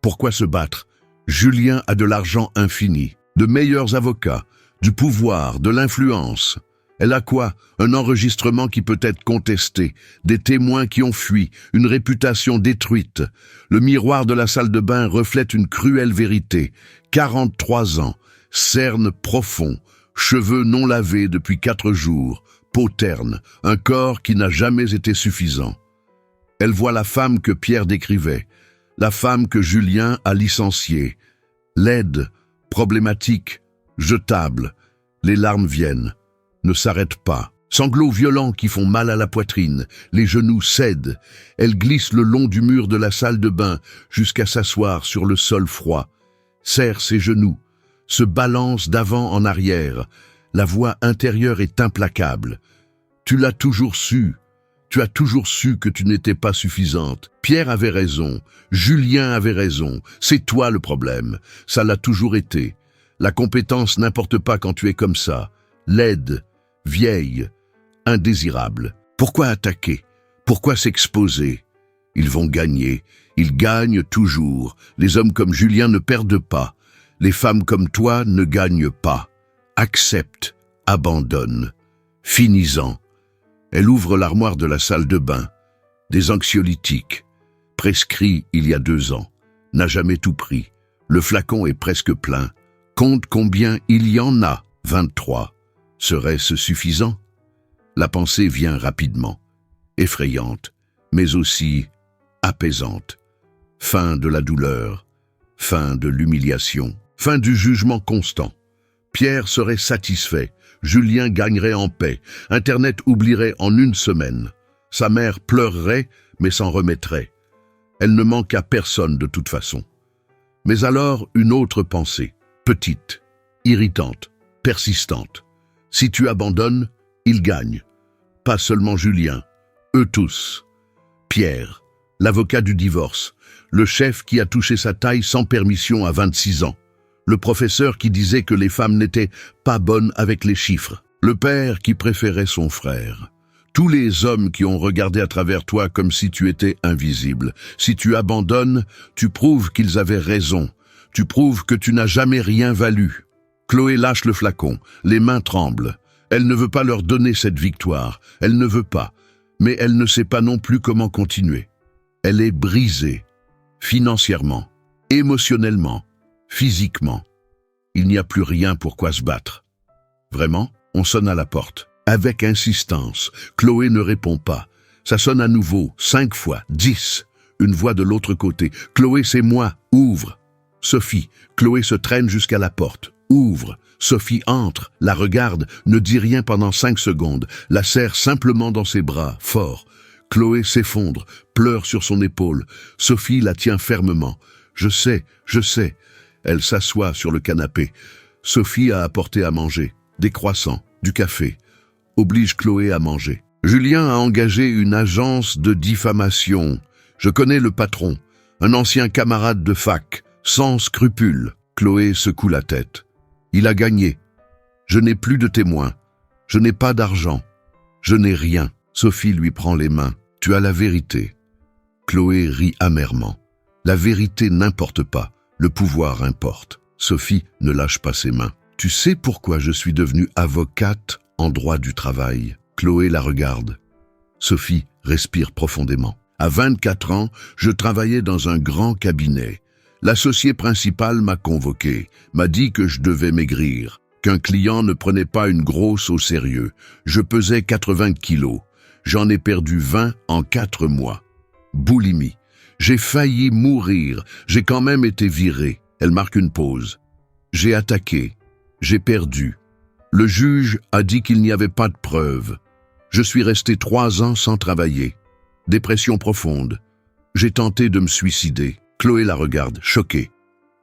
Pourquoi se battre? Julien a de l'argent infini, de meilleurs avocats, du pouvoir, de l'influence. Elle a quoi? Un enregistrement qui peut être contesté, des témoins qui ont fui, une réputation détruite. Le miroir de la salle de bain reflète une cruelle vérité. 43 ans, cernes profond, cheveux non lavés depuis 4 jours, peau terne, un corps qui n'a jamais été suffisant. Elle voit la femme que Pierre décrivait, la femme que Julien a licenciée. Laide, problématique, jetable. Les larmes viennent, ne s'arrêtent pas. Sanglots violents qui font mal à la poitrine, les genoux cèdent. Elle glisse le long du mur de la salle de bain jusqu'à s'asseoir sur le sol froid. Serre ses genoux, se balance d'avant en arrière. La voix intérieure est implacable. Tu l'as toujours su. Tu as toujours su que tu n'étais pas suffisante. Pierre avait raison, Julien avait raison, c'est toi le problème. Ça l'a toujours été. La compétence n'importe pas quand tu es comme ça. Laide, vieille, indésirable. Pourquoi attaquer? Pourquoi s'exposer? Ils vont gagner, ils gagnent toujours. Les hommes comme Julien ne perdent pas. Les femmes comme toi ne gagnent pas. Accepte, abandonne, finis-en. Elle ouvre l'armoire de la salle de bain. Des anxiolytiques, prescrits il y a 2 ans, n'a jamais tout pris. Le flacon est presque plein. Compte combien il y en a, 23. Serait-ce suffisant? La pensée vient rapidement, effrayante, mais aussi apaisante. Fin de la douleur, fin de l'humiliation, fin du jugement constant. Pierre serait satisfait. Julien gagnerait en paix. Internet oublierait en 1 semaine. Sa mère pleurerait, mais s'en remettrait. Elle ne manque à personne de toute façon. Mais alors, une autre pensée, petite, irritante, persistante. Si tu abandonnes, ils gagnent. Pas seulement Julien, eux tous. Pierre, l'avocat du divorce, le chef qui a touché sa taille sans permission à 26 ans. Le professeur qui disait que les femmes n'étaient pas bonnes avec les chiffres. Le père qui préférait son frère. Tous les hommes qui ont regardé à travers toi comme si tu étais invisible. Si tu abandonnes, tu prouves qu'ils avaient raison. Tu prouves que tu n'as jamais rien valu. Chloé lâche le flacon, les mains tremblent. Elle ne veut pas leur donner cette victoire. Elle ne veut pas. Mais elle ne sait pas non plus comment continuer. Elle est brisée. Financièrement, émotionnellement, physiquement. Il n'y a plus rien pour quoi se battre. Vraiment, on sonne à la porte. Avec insistance, Chloé ne répond pas. Ça sonne à nouveau, 5 fois, 10. Une voix de l'autre côté. Chloé, c'est moi, ouvre. Sophie, Chloé se traîne jusqu'à la porte. Ouvre. Sophie entre, la regarde, ne dit rien pendant 5 secondes, la serre simplement dans ses bras, fort. Chloé s'effondre, pleure sur son épaule. Sophie la tient fermement. Je sais. Elle s'assoit sur le canapé. Sophie a apporté à manger, des croissants, du café. Oblige Chloé à manger. Julien a engagé une agence de diffamation. Je connais le patron, un ancien camarade de fac, sans scrupules. Chloé secoue la tête. Il a gagné. Je n'ai plus de témoins. Je n'ai pas d'argent. Je n'ai rien. Sophie lui prend les mains. Tu as la vérité. Chloé rit amèrement. La vérité n'importe pas. Le pouvoir importe. Sophie ne lâche pas ses mains. Tu sais pourquoi je suis devenue avocate en droit du travail? Chloé la regarde. Sophie respire profondément. À 24 ans, je travaillais dans un grand cabinet. L'associé principal m'a convoqué, m'a dit que je devais maigrir, qu'un client ne prenait pas une grosse au sérieux. Je pesais 80 kilos. J'en ai perdu 20 en 4 mois. Boulimie. J'ai failli mourir. J'ai quand même été viré. Elle marque une pause. J'ai attaqué. J'ai perdu. Le juge a dit qu'il n'y avait pas de preuves. Je suis resté 3 ans sans travailler. Dépression profonde. J'ai tenté de me suicider. Chloé la regarde, choquée.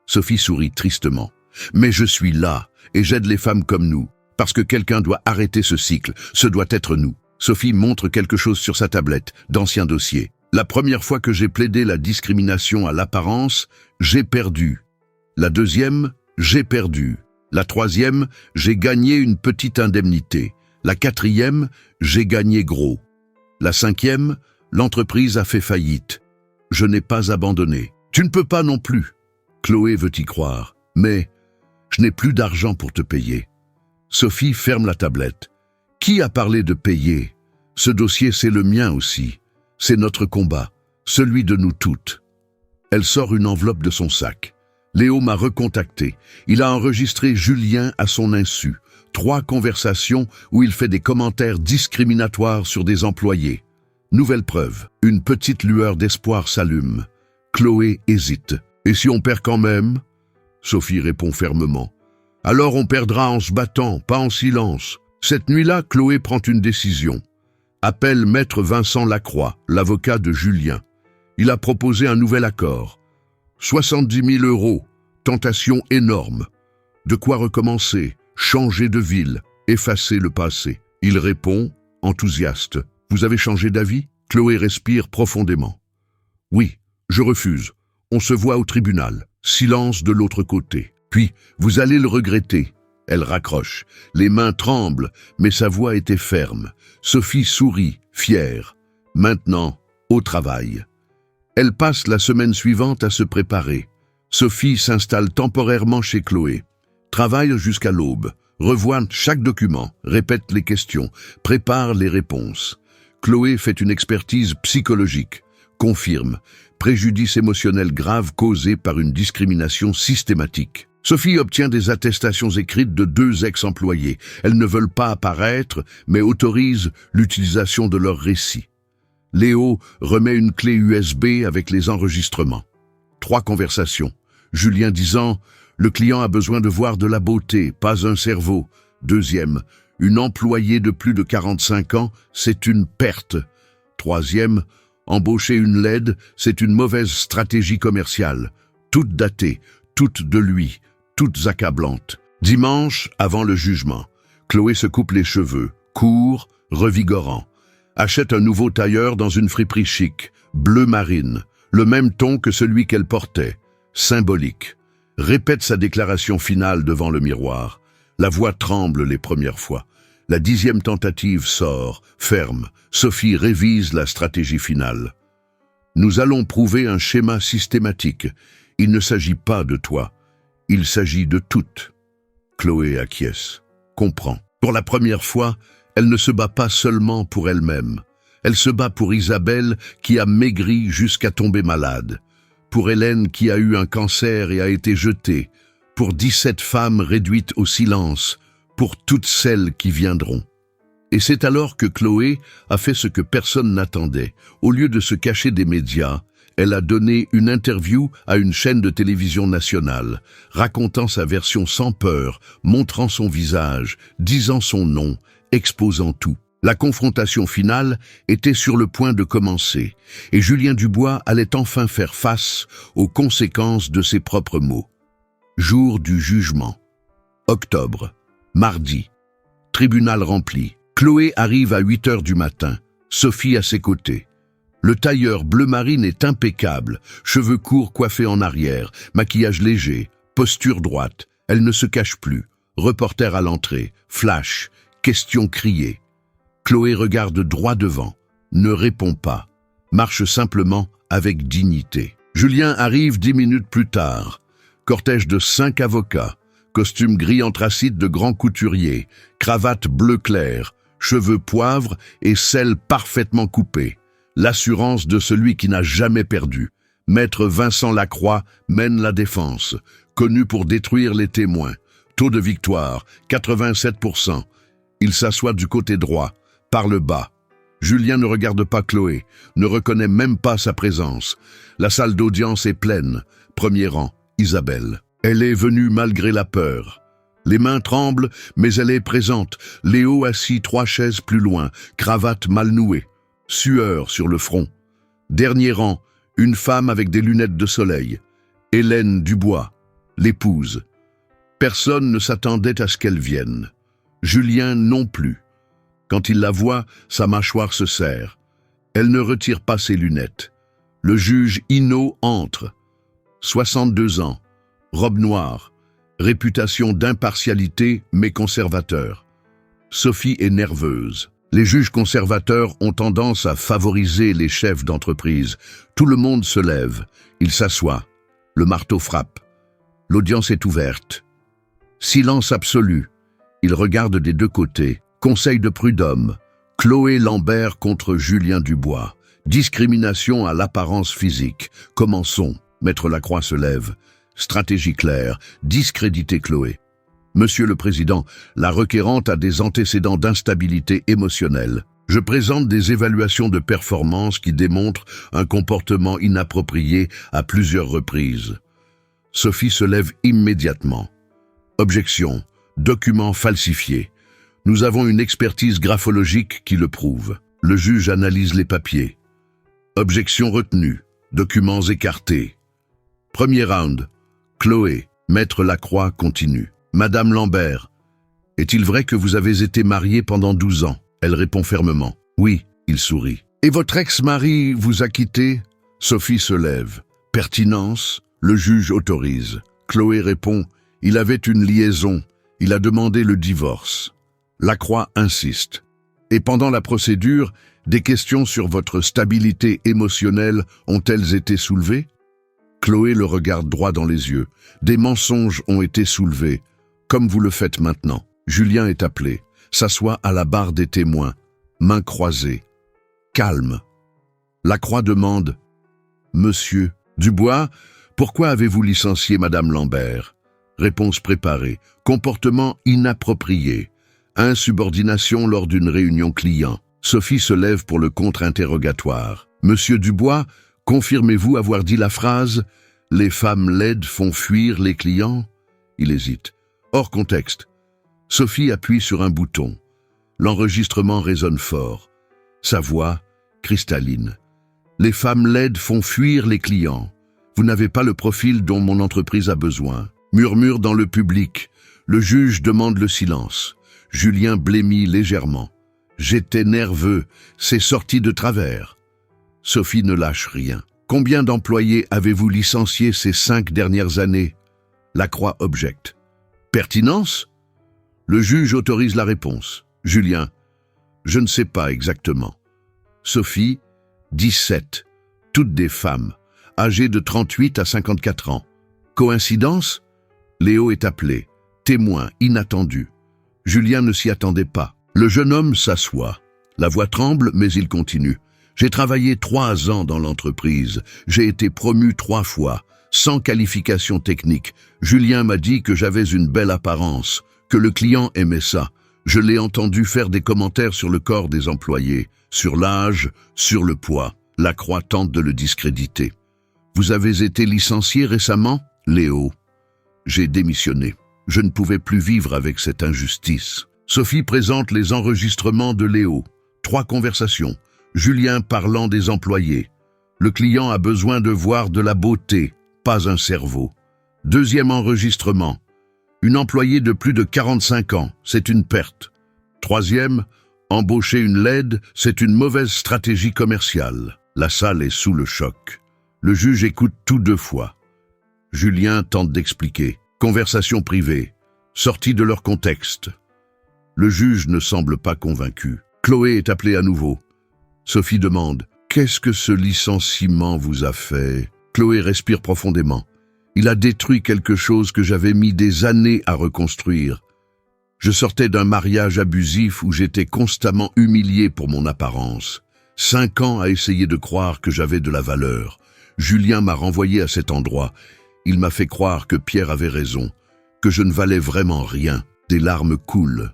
Sophie sourit tristement. Mais je suis là, et j'aide les femmes comme nous, parce que quelqu'un doit arrêter ce cycle. Ce doit être nous. Sophie montre quelque chose sur sa tablette, d'anciens dossiers. La première fois que j'ai plaidé la discrimination à l'apparence, j'ai perdu. La deuxième, j'ai perdu. La troisième, j'ai gagné une petite indemnité. La quatrième, j'ai gagné gros. La cinquième, l'entreprise a fait faillite. Je n'ai pas abandonné. Tu ne peux pas non plus. Chloé veut y croire, mais je n'ai plus d'argent pour te payer. Sophie ferme la tablette. Qui a parlé de payer? Ce dossier, c'est le mien aussi. C'est notre combat, celui de nous toutes. Elle sort une enveloppe de son sac. Léo m'a recontacté. Il a enregistré Julien à son insu. 3 conversations où il fait des commentaires discriminatoires sur des employés. Nouvelle preuve. Une petite lueur d'espoir s'allume. Chloé hésite. Et si on perd quand même? Sophie répond fermement. Alors on perdra en se battant, pas en silence. Cette nuit-là, Chloé prend une décision. Appelle maître Vincent Lacroix, l'avocat de Julien. Il a proposé un nouvel accord. 70 000 €, tentation énorme. De quoi recommencer, changer de ville, effacer le passé. Il répond, enthousiaste. Vous avez changé d'avis? Chloé respire profondément. Oui, je refuse. On se voit au tribunal. Silence de l'autre côté. Puis, vous allez le regretter. Elle raccroche. Les mains tremblent, mais sa voix était ferme. Sophie sourit, fière. Maintenant, au travail. Elle passe la semaine suivante à se préparer. Sophie s'installe temporairement chez Chloé. Travaille jusqu'à l'aube. Revoit chaque document, répète les questions, prépare les réponses. Chloé fait une expertise psychologique. Confirme. Préjudice émotionnel grave causé par une discrimination systématique. Sophie obtient des attestations écrites de 2 ex-employés. Elles ne veulent pas apparaître, mais autorisent l'utilisation de leurs récits. Léo remet une clé USB avec les enregistrements. 3 conversations. Julien disant « Le client a besoin de voir de la beauté, pas un cerveau ». Deuxième, « Une employée de plus de 45 ans, c'est une perte ». Troisième, « Embaucher une laide, c'est une mauvaise stratégie commerciale. Toutes datées, toutes de lui, toutes accablantes. » Dimanche, avant le jugement, Chloé se coupe les cheveux, court, revigorant. Achète un nouveau tailleur dans une friperie chic, bleu marine, le même ton que celui qu'elle portait, symbolique. Répète sa déclaration finale devant le miroir. La voix tremble les premières fois. La 10e tentative sort, ferme. Sophie révise la stratégie finale. Nous allons prouver un schéma systématique. Il ne s'agit pas de toi. Il s'agit de toutes. Chloé acquiesce, comprend. Pour la première fois, elle ne se bat pas seulement pour elle-même. Elle se bat pour Isabelle qui a maigri jusqu'à tomber malade. Pour Hélène qui a eu un cancer et a été jetée. Pour 17 femmes réduites au silence. Pour toutes celles qui viendront. Et c'est alors que Chloé a fait ce que personne n'attendait. Au lieu de se cacher des médias, elle a donné une interview à une chaîne de télévision nationale, racontant sa version sans peur, montrant son visage, disant son nom, exposant tout. La confrontation finale était sur le point de commencer, et Julien Dubois allait enfin faire face aux conséquences de ses propres mots. Jour du jugement. Octobre. Mardi. Tribunal rempli. Chloé arrive à 8 heures du matin. Sophie à ses côtés. Le tailleur bleu marine est impeccable, cheveux courts coiffés en arrière, maquillage léger, posture droite. Elle ne se cache plus. Reporter à l'entrée. Flash. Questions criées. Chloé regarde droit devant. Ne répond pas. Marche simplement avec dignité. Julien arrive 10 minutes plus tard. Cortège de 5 avocats. Costume gris anthracite de grand couturier, cravate bleu clair, cheveux poivre et selles parfaitement coupées. L'assurance de celui qui n'a jamais perdu. Maître Vincent Lacroix mène la défense, connu pour détruire les témoins. Taux de victoire, 87%. Il s'assoit du côté droit, parle bas. Julien ne regarde pas Chloé, ne reconnaît même pas sa présence. La salle d'audience est pleine. Premier rang, Isabelle. Elle est venue malgré la peur. Les mains tremblent, mais elle est présente. Léo assis 3 chaises plus loin, cravate mal nouée. Sueur sur le front. Dernier rang, une femme avec des lunettes de soleil. Hélène Dubois, l'épouse. Personne ne s'attendait à ce qu'elle vienne. Julien non plus. Quand il la voit, sa mâchoire se serre. Elle ne retire pas ses lunettes. Le juge Hinault entre. 62 ans. Robe noire, réputation d'impartialité mais conservateur. Sophie est nerveuse. Les juges conservateurs ont tendance à favoriser les chefs d'entreprise. Tout le monde se lève. Il s'assoit. Le marteau frappe. L'audience est ouverte. Silence absolu. Il regarde des deux côtés. Conseil de prud'homme. Chloé Lambert contre Julien Dubois. Discrimination à l'apparence physique. Commençons. Maître Lacroix se lève. Stratégie claire. Discréditer Chloé. Monsieur le Président, la requérante a des antécédents d'instabilité émotionnelle. Je présente des évaluations de performance qui démontrent un comportement inapproprié à plusieurs reprises. Sophie se lève immédiatement. Objection. Document falsifié. Nous avons une expertise graphologique qui le prouve. Le juge analyse les papiers. Objection retenue. Documents écartés. Premier round. Chloé. Maître Lacroix continue. Madame Lambert, est-il vrai que vous avez été mariée pendant 12 ans? Elle répond fermement. Oui, il sourit. Et votre ex-mari vous a quitté? Sophie se lève. Pertinence, le juge autorise. Chloé répond. Il avait une liaison. Il a demandé le divorce. Lacroix insiste. Et pendant la procédure, des questions sur votre stabilité émotionnelle ont-elles été soulevées? Chloé le regarde droit dans les yeux. Des mensonges ont été soulevés. Comme vous le faites maintenant. Julien est appelé, s'assoit à la barre des témoins, mains croisées. Calme. Lacroix demande « Monsieur Dubois, pourquoi avez-vous licencié Madame Lambert ?» Réponse préparée. Comportement inapproprié. Insubordination lors d'une réunion client. Sophie se lève pour le contre-interrogatoire. « Monsieur Dubois, confirmez-vous avoir dit la phrase « Les femmes laides font fuir les clients ?» Il hésite. Hors contexte. Sophie appuie sur un bouton. L'enregistrement résonne fort. Sa voix, cristalline. Les femmes laides font fuir les clients. Vous n'avez pas le profil dont mon entreprise a besoin. Murmure dans le public. Le juge demande le silence. Julien blêmit légèrement. J'étais nerveux. C'est sorti de travers. Sophie ne lâche rien. Combien d'employés avez-vous licenciés ces 5 dernières années? Lacroix objecte. Pertinence? Le juge autorise la réponse. Julien. Je ne sais pas exactement. Sophie. 17. Toutes des femmes. Âgées de 38 à 54 ans. Coïncidence? Léo est appelé. Témoin inattendu. Julien ne s'y attendait pas. Le jeune homme s'assoit. La voix tremble, mais il continue. J'ai travaillé 3 ans dans l'entreprise. J'ai été promu 3 fois. Sans qualification technique. Julien m'a dit que j'avais une belle apparence, que le client aimait ça. Je l'ai entendu faire des commentaires sur le corps des employés, sur l'âge, sur le poids. Lacroix tente de le discréditer. Vous avez été licencié récemment? Léo. J'ai démissionné. Je ne pouvais plus vivre avec cette injustice. Sophie présente les enregistrements de Léo. 3 conversations. Julien parlant des employés. Le client a besoin de voir de la beauté, pas un cerveau. Deuxième enregistrement. Une employée de plus de 45 ans, c'est une perte. Troisième, embaucher une laide, c'est une mauvaise stratégie commerciale. La salle est sous le choc. Le juge écoute tout 2 fois. Julien tente d'expliquer. Conversation privée, sortie de leur contexte. Le juge ne semble pas convaincu. Chloé est appelée à nouveau. Sophie demande « Qu'est-ce que ce licenciement vous a fait ?» Chloé respire profondément. Il a détruit quelque chose que j'avais mis des années à reconstruire. Je sortais d'un mariage abusif où j'étais constamment humilié pour mon apparence. 5 ans à essayer de croire que j'avais de la valeur. Julien m'a renvoyé à cet endroit. Il m'a fait croire que Pierre avait raison, que je ne valais vraiment rien. Des larmes coulent.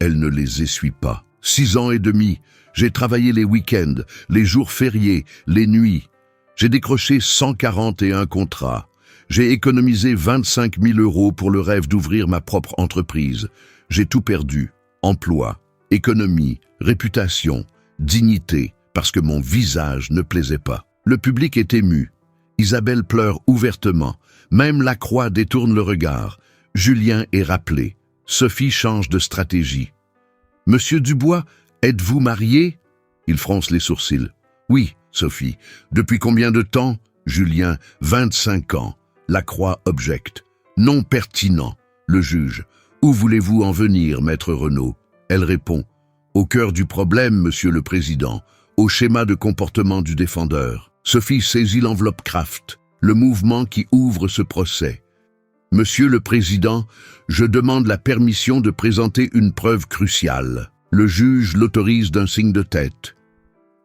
Elle ne les essuie pas. 6 ans et demi, j'ai travaillé les week-ends, les jours fériés, les nuits. J'ai décroché 141 contrats. J'ai économisé 25 000 € pour le rêve d'ouvrir ma propre entreprise. J'ai tout perdu. Emploi, économie, réputation, dignité, parce que mon visage ne plaisait pas. Le public est ému. Isabelle pleure ouvertement. Même Lacroix détourne le regard. Julien est rappelé. Sophie change de stratégie. « Monsieur Dubois, êtes-vous marié ?» Il fronce les sourcils. « Oui, Sophie. Depuis combien de temps ?» Julien, 25 ans. Lacroix objecte. « Non pertinent. » Le juge. « Où voulez-vous en venir, maître Renaud ?» Elle répond « Au cœur du problème, Monsieur le Président, au schéma de comportement du défendeur. » Sophie saisit l'enveloppe Kraft, le mouvement qui ouvre ce procès. « Monsieur le Président, je demande la permission de présenter une preuve cruciale. » Le juge l'autorise d'un signe de tête.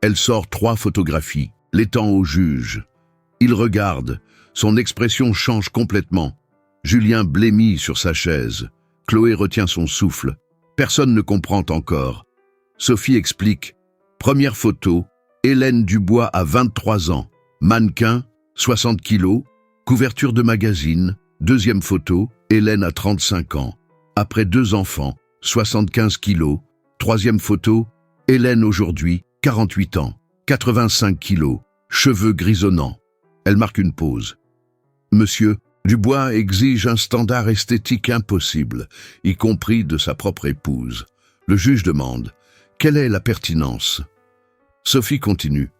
Elle sort 3 photographies, les tend au juge. Il regarde, son expression change complètement. Julien blêmit sur sa chaise. Chloé retient son souffle. Personne ne comprend encore. Sophie explique. Première photo, Hélène Dubois à 23 ans, mannequin, 60 kilos, couverture de magazine. Deuxième photo, Hélène à 35 ans, après 2 enfants, 75 kilos. Troisième photo, Hélène aujourd'hui, 48 ans, 85 kilos, cheveux grisonnants. Elle marque une pause. Monsieur Dubois exige un standard esthétique impossible, y compris de sa propre épouse. Le juge demande « Quelle est la pertinence ?» Sophie continue.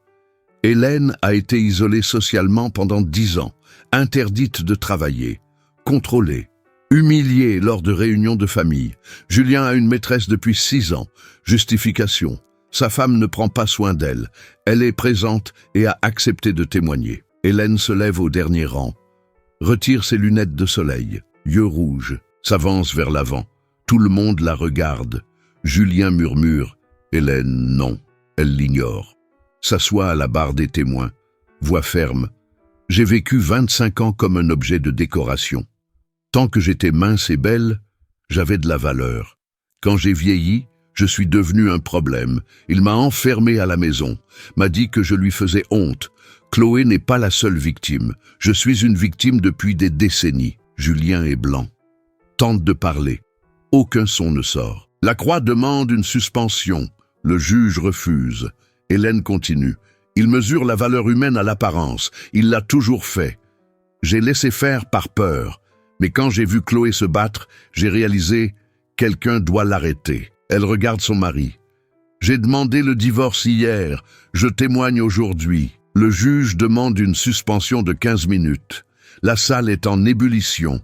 Hélène a été isolée socialement pendant 10 ans, interdite de travailler, contrôlée, humiliée lors de réunions de famille. Julien a une maîtresse depuis 6 ans. Justification. Sa femme ne prend pas soin d'elle. Elle est présente et a accepté de témoigner. Hélène se lève au dernier rang, retire ses lunettes de soleil, yeux rouges, s'avance vers l'avant. Tout le monde la regarde. Julien murmure « Hélène, non ». Elle l'ignore. S'assoit à la barre des témoins. Voix ferme. « J'ai vécu 25 ans comme un objet de décoration. Tant que j'étais mince et belle, j'avais de la valeur. Quand j'ai vieilli, je suis devenu un problème. Il m'a enfermé à la maison, m'a dit que je lui faisais honte. Chloé n'est pas la seule victime. Je suis une victime depuis des décennies. » Julien est blanc. Tente de parler. Aucun son ne sort. La Croix demande une suspension. Le juge refuse. Hélène continue. « Il mesure la valeur humaine à l'apparence. Il l'a toujours fait. J'ai laissé faire par peur. Mais quand j'ai vu Chloé se battre, j'ai réalisé « quelqu'un doit l'arrêter ». Elle regarde son mari. « J'ai demandé le divorce hier, je témoigne aujourd'hui. » Le juge demande une suspension de 15 minutes. La salle est en ébullition.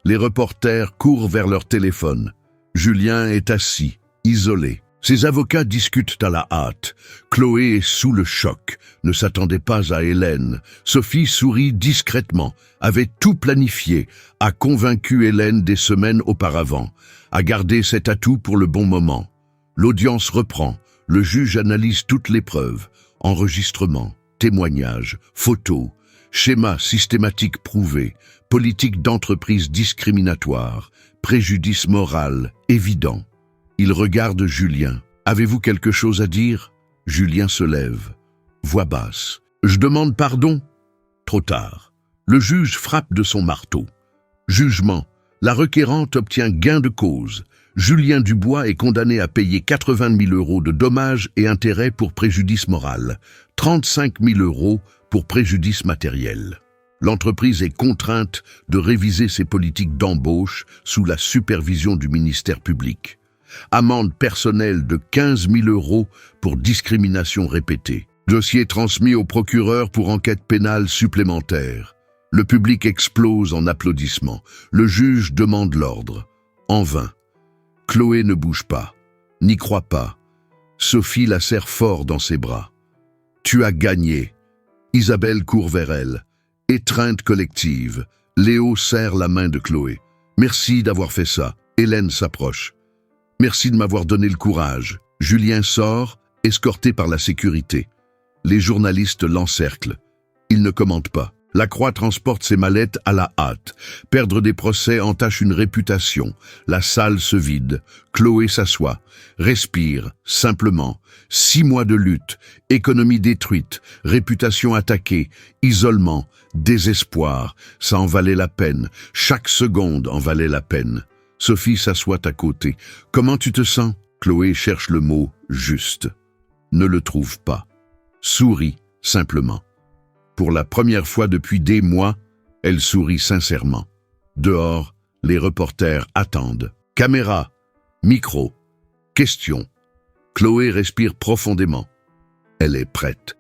Les reporters courent vers leur téléphone. Julien est assis, isolé. Ses avocats discutent à la hâte. Chloé est sous le choc, ne s'attendait pas à Hélène. Sophie sourit discrètement, avait tout planifié, a convaincu Hélène des semaines auparavant, a gardé cet atout pour le bon moment. L'audience reprend, le juge analyse toutes les preuves, enregistrements, témoignages, photos, schémas systématiques prouvés, politique d'entreprise discriminatoire, préjudice moral évident. Il regarde Julien. « Avez-vous quelque chose à dire ?» Julien se lève. Voix basse. « Je demande pardon ?» Trop tard. Le juge frappe de son marteau. Jugement. La requérante obtient gain de cause. Julien Dubois est condamné à payer 80 000 € de dommages et intérêts pour préjudice moral, 35 000 € pour préjudice matériel. L'entreprise est contrainte de réviser ses politiques d'embauche sous la supervision du ministère public. Amende personnelle de 15 000 € pour discrimination répétée. Dossier transmis au procureur pour enquête pénale supplémentaire. Le public explose en applaudissements. Le juge demande l'ordre. En vain. Chloé ne bouge pas, n'y croit pas. Sophie la serre fort dans ses bras. « Tu as gagné !» Isabelle court vers elle. Étreinte collective. Léo serre la main de Chloé. « Merci d'avoir fait ça. » Hélène s'approche. « Merci de m'avoir donné le courage. » Julien sort, escorté par la sécurité. Les journalistes l'encerclent. Il ne commente pas. La Croix transporte ses mallettes à la hâte. Perdre des procès entache une réputation. La salle se vide. Chloé s'assoit. Respire, simplement. 6 mois de lutte. Économie détruite. Réputation attaquée. Isolement. Désespoir. Ça en valait la peine. Chaque seconde en valait la peine. Sophie s'assoit à côté. « Comment tu te sens ?» Chloé cherche le mot « juste ». Ne le trouve pas. Sourit, simplement. Pour la première fois depuis des mois, elle sourit sincèrement. Dehors, les reporters attendent. Caméra, micro, question. Chloé respire profondément. Elle est prête.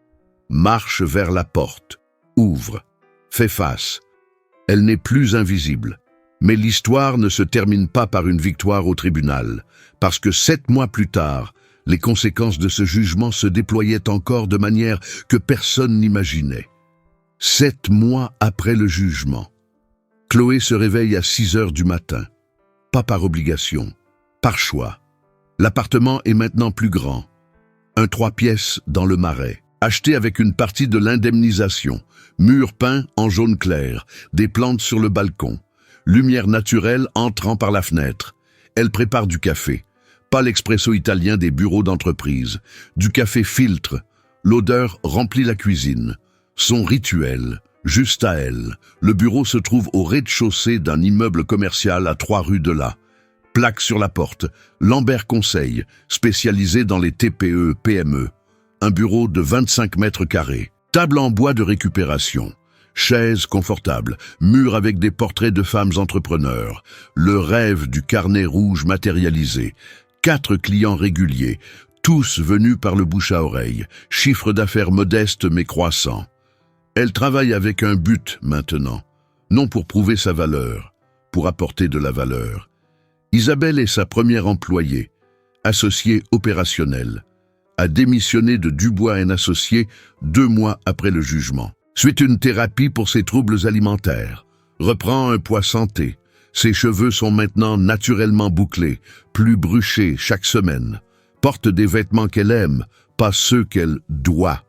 Marche vers la porte. Ouvre. Fait face. Elle n'est plus invisible. Mais l'histoire ne se termine pas par une victoire au tribunal, parce que 7 mois plus tard, les conséquences de ce jugement se déployaient encore de manière que personne n'imaginait. 7 mois après le jugement, Chloé se réveille à 6 heures du matin. Pas par obligation, par choix. L'appartement est maintenant plus grand. Un 3 pièces dans le Marais, acheté avec une partie de l'indemnisation, mur peint en jaune clair, des plantes sur le balcon, lumière naturelle entrant par la fenêtre. Elle prépare du café, pas l'expresso italien des bureaux d'entreprise, du café filtre. L'odeur remplit la cuisine. Son rituel, juste à elle. Le bureau se trouve au rez-de-chaussée d'un immeuble commercial à 3 rues de là. Plaque sur la porte, Lambert Conseil, spécialisé dans les TPE-PME. Un bureau de 25 mètres carrés. Table en bois de récupération. Chaises confortables, murs avec des portraits de femmes entrepreneurs. Le rêve du carnet rouge matérialisé. 4 clients réguliers, tous venus par le bouche à oreille. Chiffre d'affaires modeste mais croissant. Elle travaille avec un but maintenant. Non pour prouver sa valeur, pour apporter de la valeur. Isabelle est sa première employée, associée opérationnelle, a démissionné de Dubois & Associés 2 mois après le jugement. Suit une thérapie pour ses troubles alimentaires, reprend un poids santé. Ses cheveux sont maintenant naturellement bouclés, plus bruchés chaque semaine. Porte des vêtements qu'elle aime, pas ceux qu'elle doit.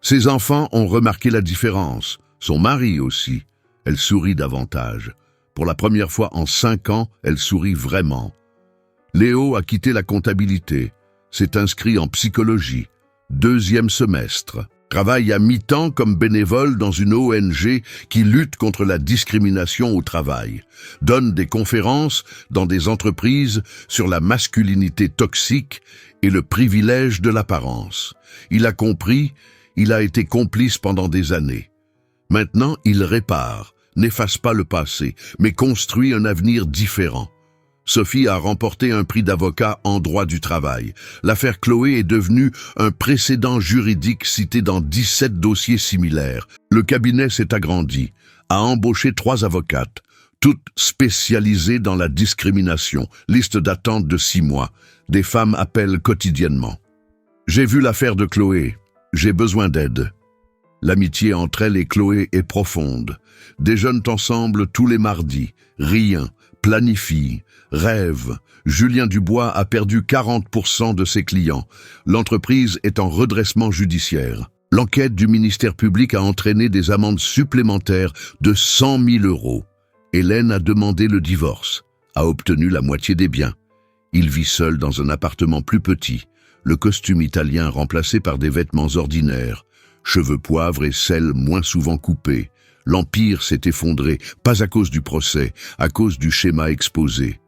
Ses enfants ont remarqué la différence, son mari aussi. Elle sourit davantage. Pour la première fois en 5 ans, elle sourit vraiment. Léo a quitté la comptabilité, s'est inscrit en psychologie, 2e semestre. Travaille à mi-temps comme bénévole dans une ONG qui lutte contre la discrimination au travail. Donne des conférences dans des entreprises sur la masculinité toxique et le privilège de l'apparence. Il a compris, il a été complice pendant des années. Maintenant, il répare, n'efface pas le passé, mais construit un avenir différent. Sophie a remporté un prix d'avocat en droit du travail. L'affaire Chloé est devenue un précédent juridique cité dans 17 dossiers similaires. Le cabinet s'est agrandi, a embauché 3 avocates, toutes spécialisées dans la discrimination. Liste d'attente de 6 mois. Des femmes appellent quotidiennement. J'ai vu l'affaire de Chloé. J'ai besoin d'aide. L'amitié entre elle et Chloé est profonde. Déjeunent ensemble tous les mardis, rient, planifient, rêvent. Julien Dubois a perdu 40% de ses clients. L'entreprise est en redressement judiciaire. L'enquête du ministère public a entraîné des amendes supplémentaires de 100 000 €. Hélène a demandé le divorce, a obtenu la moitié des biens. Il vit seul dans un appartement plus petit, le costume italien remplacé par des vêtements ordinaires, cheveux poivre et sel moins souvent coupés. L'empire s'est effondré, pas à cause du procès, à cause du schéma exposé.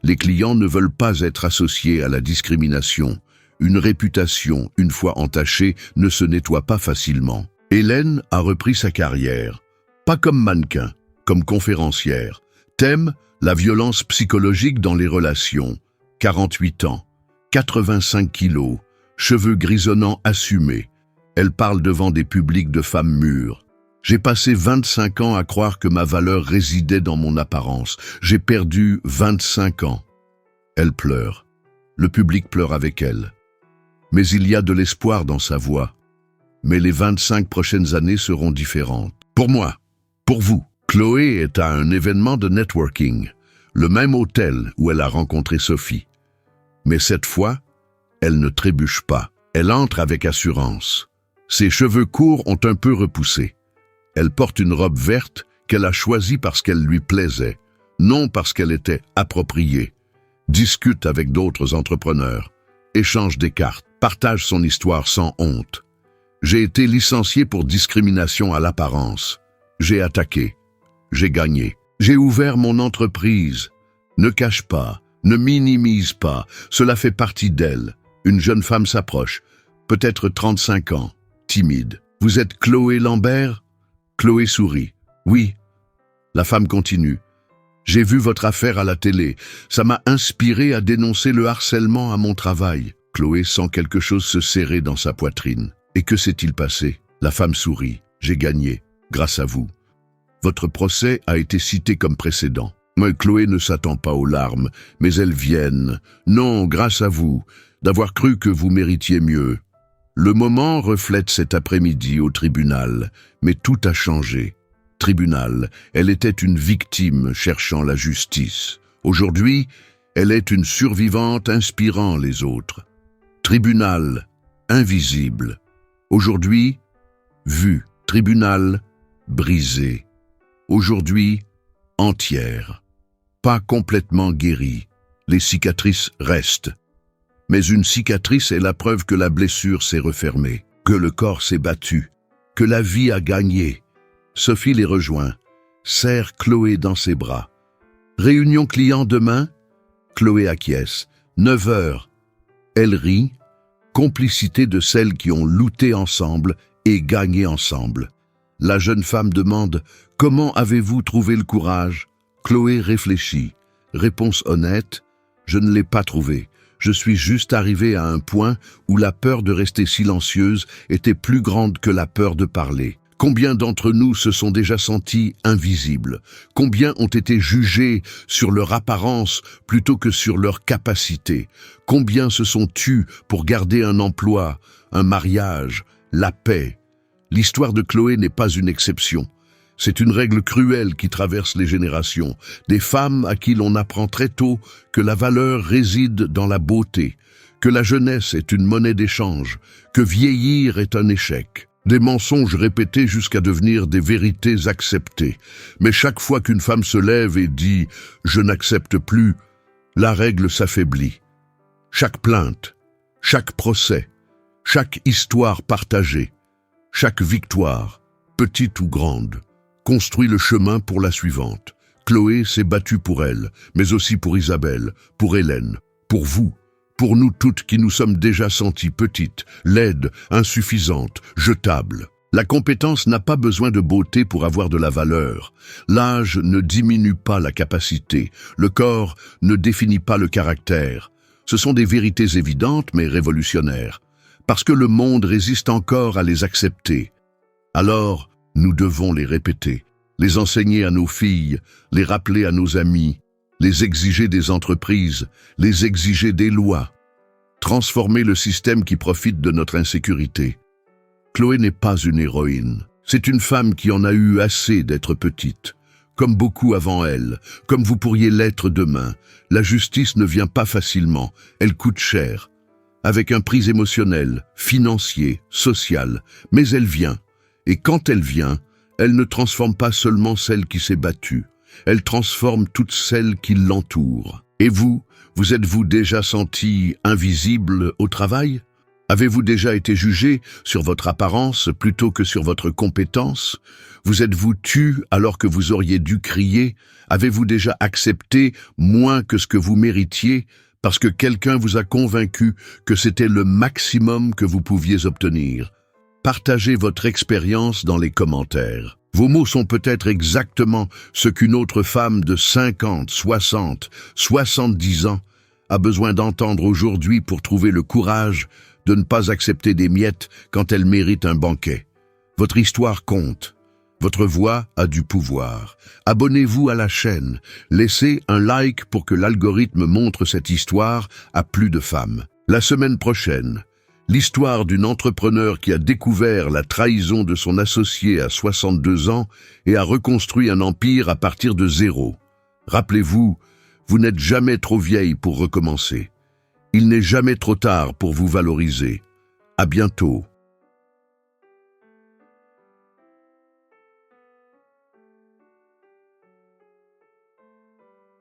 Les clients ne veulent pas être associés à la discrimination. Une réputation, une fois entachée, ne se nettoie pas facilement. Hélène a repris sa carrière, pas comme mannequin, comme conférencière. Thème, la violence psychologique dans les relations. 48 ans, 85 kilos, cheveux grisonnants assumés. Elle parle devant des publics de femmes mûres. J'ai passé 25 ans à croire que ma valeur résidait dans mon apparence. J'ai perdu 25 ans. Elle pleure. Le public pleure avec elle. Mais il y a de l'espoir dans sa voix. Mais les 25 prochaines années seront différentes. Pour moi, pour vous. Chloé est à un événement de networking, le même hôtel où elle a rencontré Sophie. Mais cette fois, elle ne trébuche pas. Elle entre avec assurance. Ses cheveux courts ont un peu repoussé. Elle porte une robe verte qu'elle a choisie parce qu'elle lui plaisait, non parce qu'elle était appropriée. Discute avec d'autres entrepreneurs, échange des cartes, partage son histoire sans honte. J'ai été licencié pour discrimination à l'apparence. J'ai attaqué. J'ai gagné. J'ai ouvert mon entreprise. Ne cache pas, ne minimise pas, cela fait partie d'elle. Une jeune femme s'approche, peut-être 35 ans, timide. Vous êtes Chloé Lambert ? Chloé sourit. Oui. La femme continue. J'ai vu votre affaire à la télé. Ça m'a inspiré à dénoncer le harcèlement à mon travail. Chloé sent quelque chose se serrer dans sa poitrine. Et que s'est-il passé ? La femme sourit. J'ai gagné, grâce à vous. Votre procès a été cité comme précédent. Mais Chloé ne s'attend pas aux larmes, mais elles viennent. Non, grâce à vous, d'avoir cru que vous méritiez mieux. Le moment reflète cet après-midi au tribunal, mais tout a changé. Tribunal, elle était une victime cherchant la justice. Aujourd'hui, elle est une survivante inspirant les autres. Tribunal, invisible. Aujourd'hui, vue. Tribunal, brisé. Aujourd'hui, entière. Pas complètement guérie. Les cicatrices restent. Mais une cicatrice est la preuve que la blessure s'est refermée, que le corps s'est battu, que la vie a gagné. Sophie les rejoint, serre Chloé dans ses bras. Réunion client demain? Chloé acquiesce. 9 heures. Elle rit. Complicité de celles qui ont lutté ensemble et gagné ensemble. La jeune femme demande « Comment avez-vous trouvé le courage ?» Chloé réfléchit. Réponse honnête « Je ne l'ai pas trouvé. Je suis juste arrivée à un point où la peur de rester silencieuse était plus grande que la peur de parler. Combien d'entre nous se sont déjà sentis invisibles? Combien ont été jugés sur leur apparence plutôt que sur leur capacité? Combien se sont tus pour garder un emploi, un mariage, la paix? L'histoire de Chloé n'est pas une exception. C'est une règle cruelle qui traverse les générations. Des femmes à qui l'on apprend très tôt que la valeur réside dans la beauté, que la jeunesse est une monnaie d'échange, que vieillir est un échec. Des mensonges répétés jusqu'à devenir des vérités acceptées. Mais chaque fois qu'une femme se lève et dit « je n'accepte plus », la règle s'affaiblit. Chaque plainte, chaque procès, chaque histoire partagée, chaque victoire, petite ou grande, construit le chemin pour la suivante. Chloé s'est battue pour elle, mais aussi pour Isabelle, pour Hélène, pour vous. Pour nous toutes qui nous sommes déjà senties petites, laides, insuffisantes, jetables. La compétence n'a pas besoin de beauté pour avoir de la valeur. L'âge ne diminue pas la capacité. Le corps ne définit pas le caractère. Ce sont des vérités évidentes mais révolutionnaires. Parce que le monde résiste encore à les accepter. Alors, nous devons les répéter, les enseigner à nos filles, les rappeler à nos amis, les exiger des entreprises, les exiger des lois. Transformer le système qui profite de notre insécurité. Chloé n'est pas une héroïne. C'est une femme qui en a eu assez d'être petite. Comme beaucoup avant elle, comme vous pourriez l'être demain, la justice ne vient pas facilement, elle coûte cher. Avec un prix émotionnel, financier, social, mais elle vient. Et quand elle vient, elle ne transforme pas seulement celle qui s'est battue. Elle transforme toutes celles qui l'entourent. Et vous êtes-vous déjà senti invisible au travail? Avez-vous déjà été jugé sur votre apparence plutôt que sur votre compétence? Vous êtes-vous tu alors que vous auriez dû crier? Avez-vous déjà accepté moins que ce que vous méritiez parce que quelqu'un vous a convaincu que c'était le maximum que vous pouviez obtenir? Partagez votre expérience dans les commentaires. Vos mots sont peut-être exactement ce qu'une autre femme de 50, 60, 70 ans a besoin d'entendre aujourd'hui pour trouver le courage de ne pas accepter des miettes quand elle mérite un banquet. Votre histoire compte. Votre voix a du pouvoir. Abonnez-vous à la chaîne. Laissez un like pour que l'algorithme montre cette histoire à plus de femmes. La semaine prochaine, l'histoire d'une entrepreneur qui a découvert la trahison de son associé à 62 ans et a reconstruit un empire à partir de zéro. Rappelez-vous, vous n'êtes jamais trop vieille pour recommencer. Il n'est jamais trop tard pour vous valoriser. À bientôt.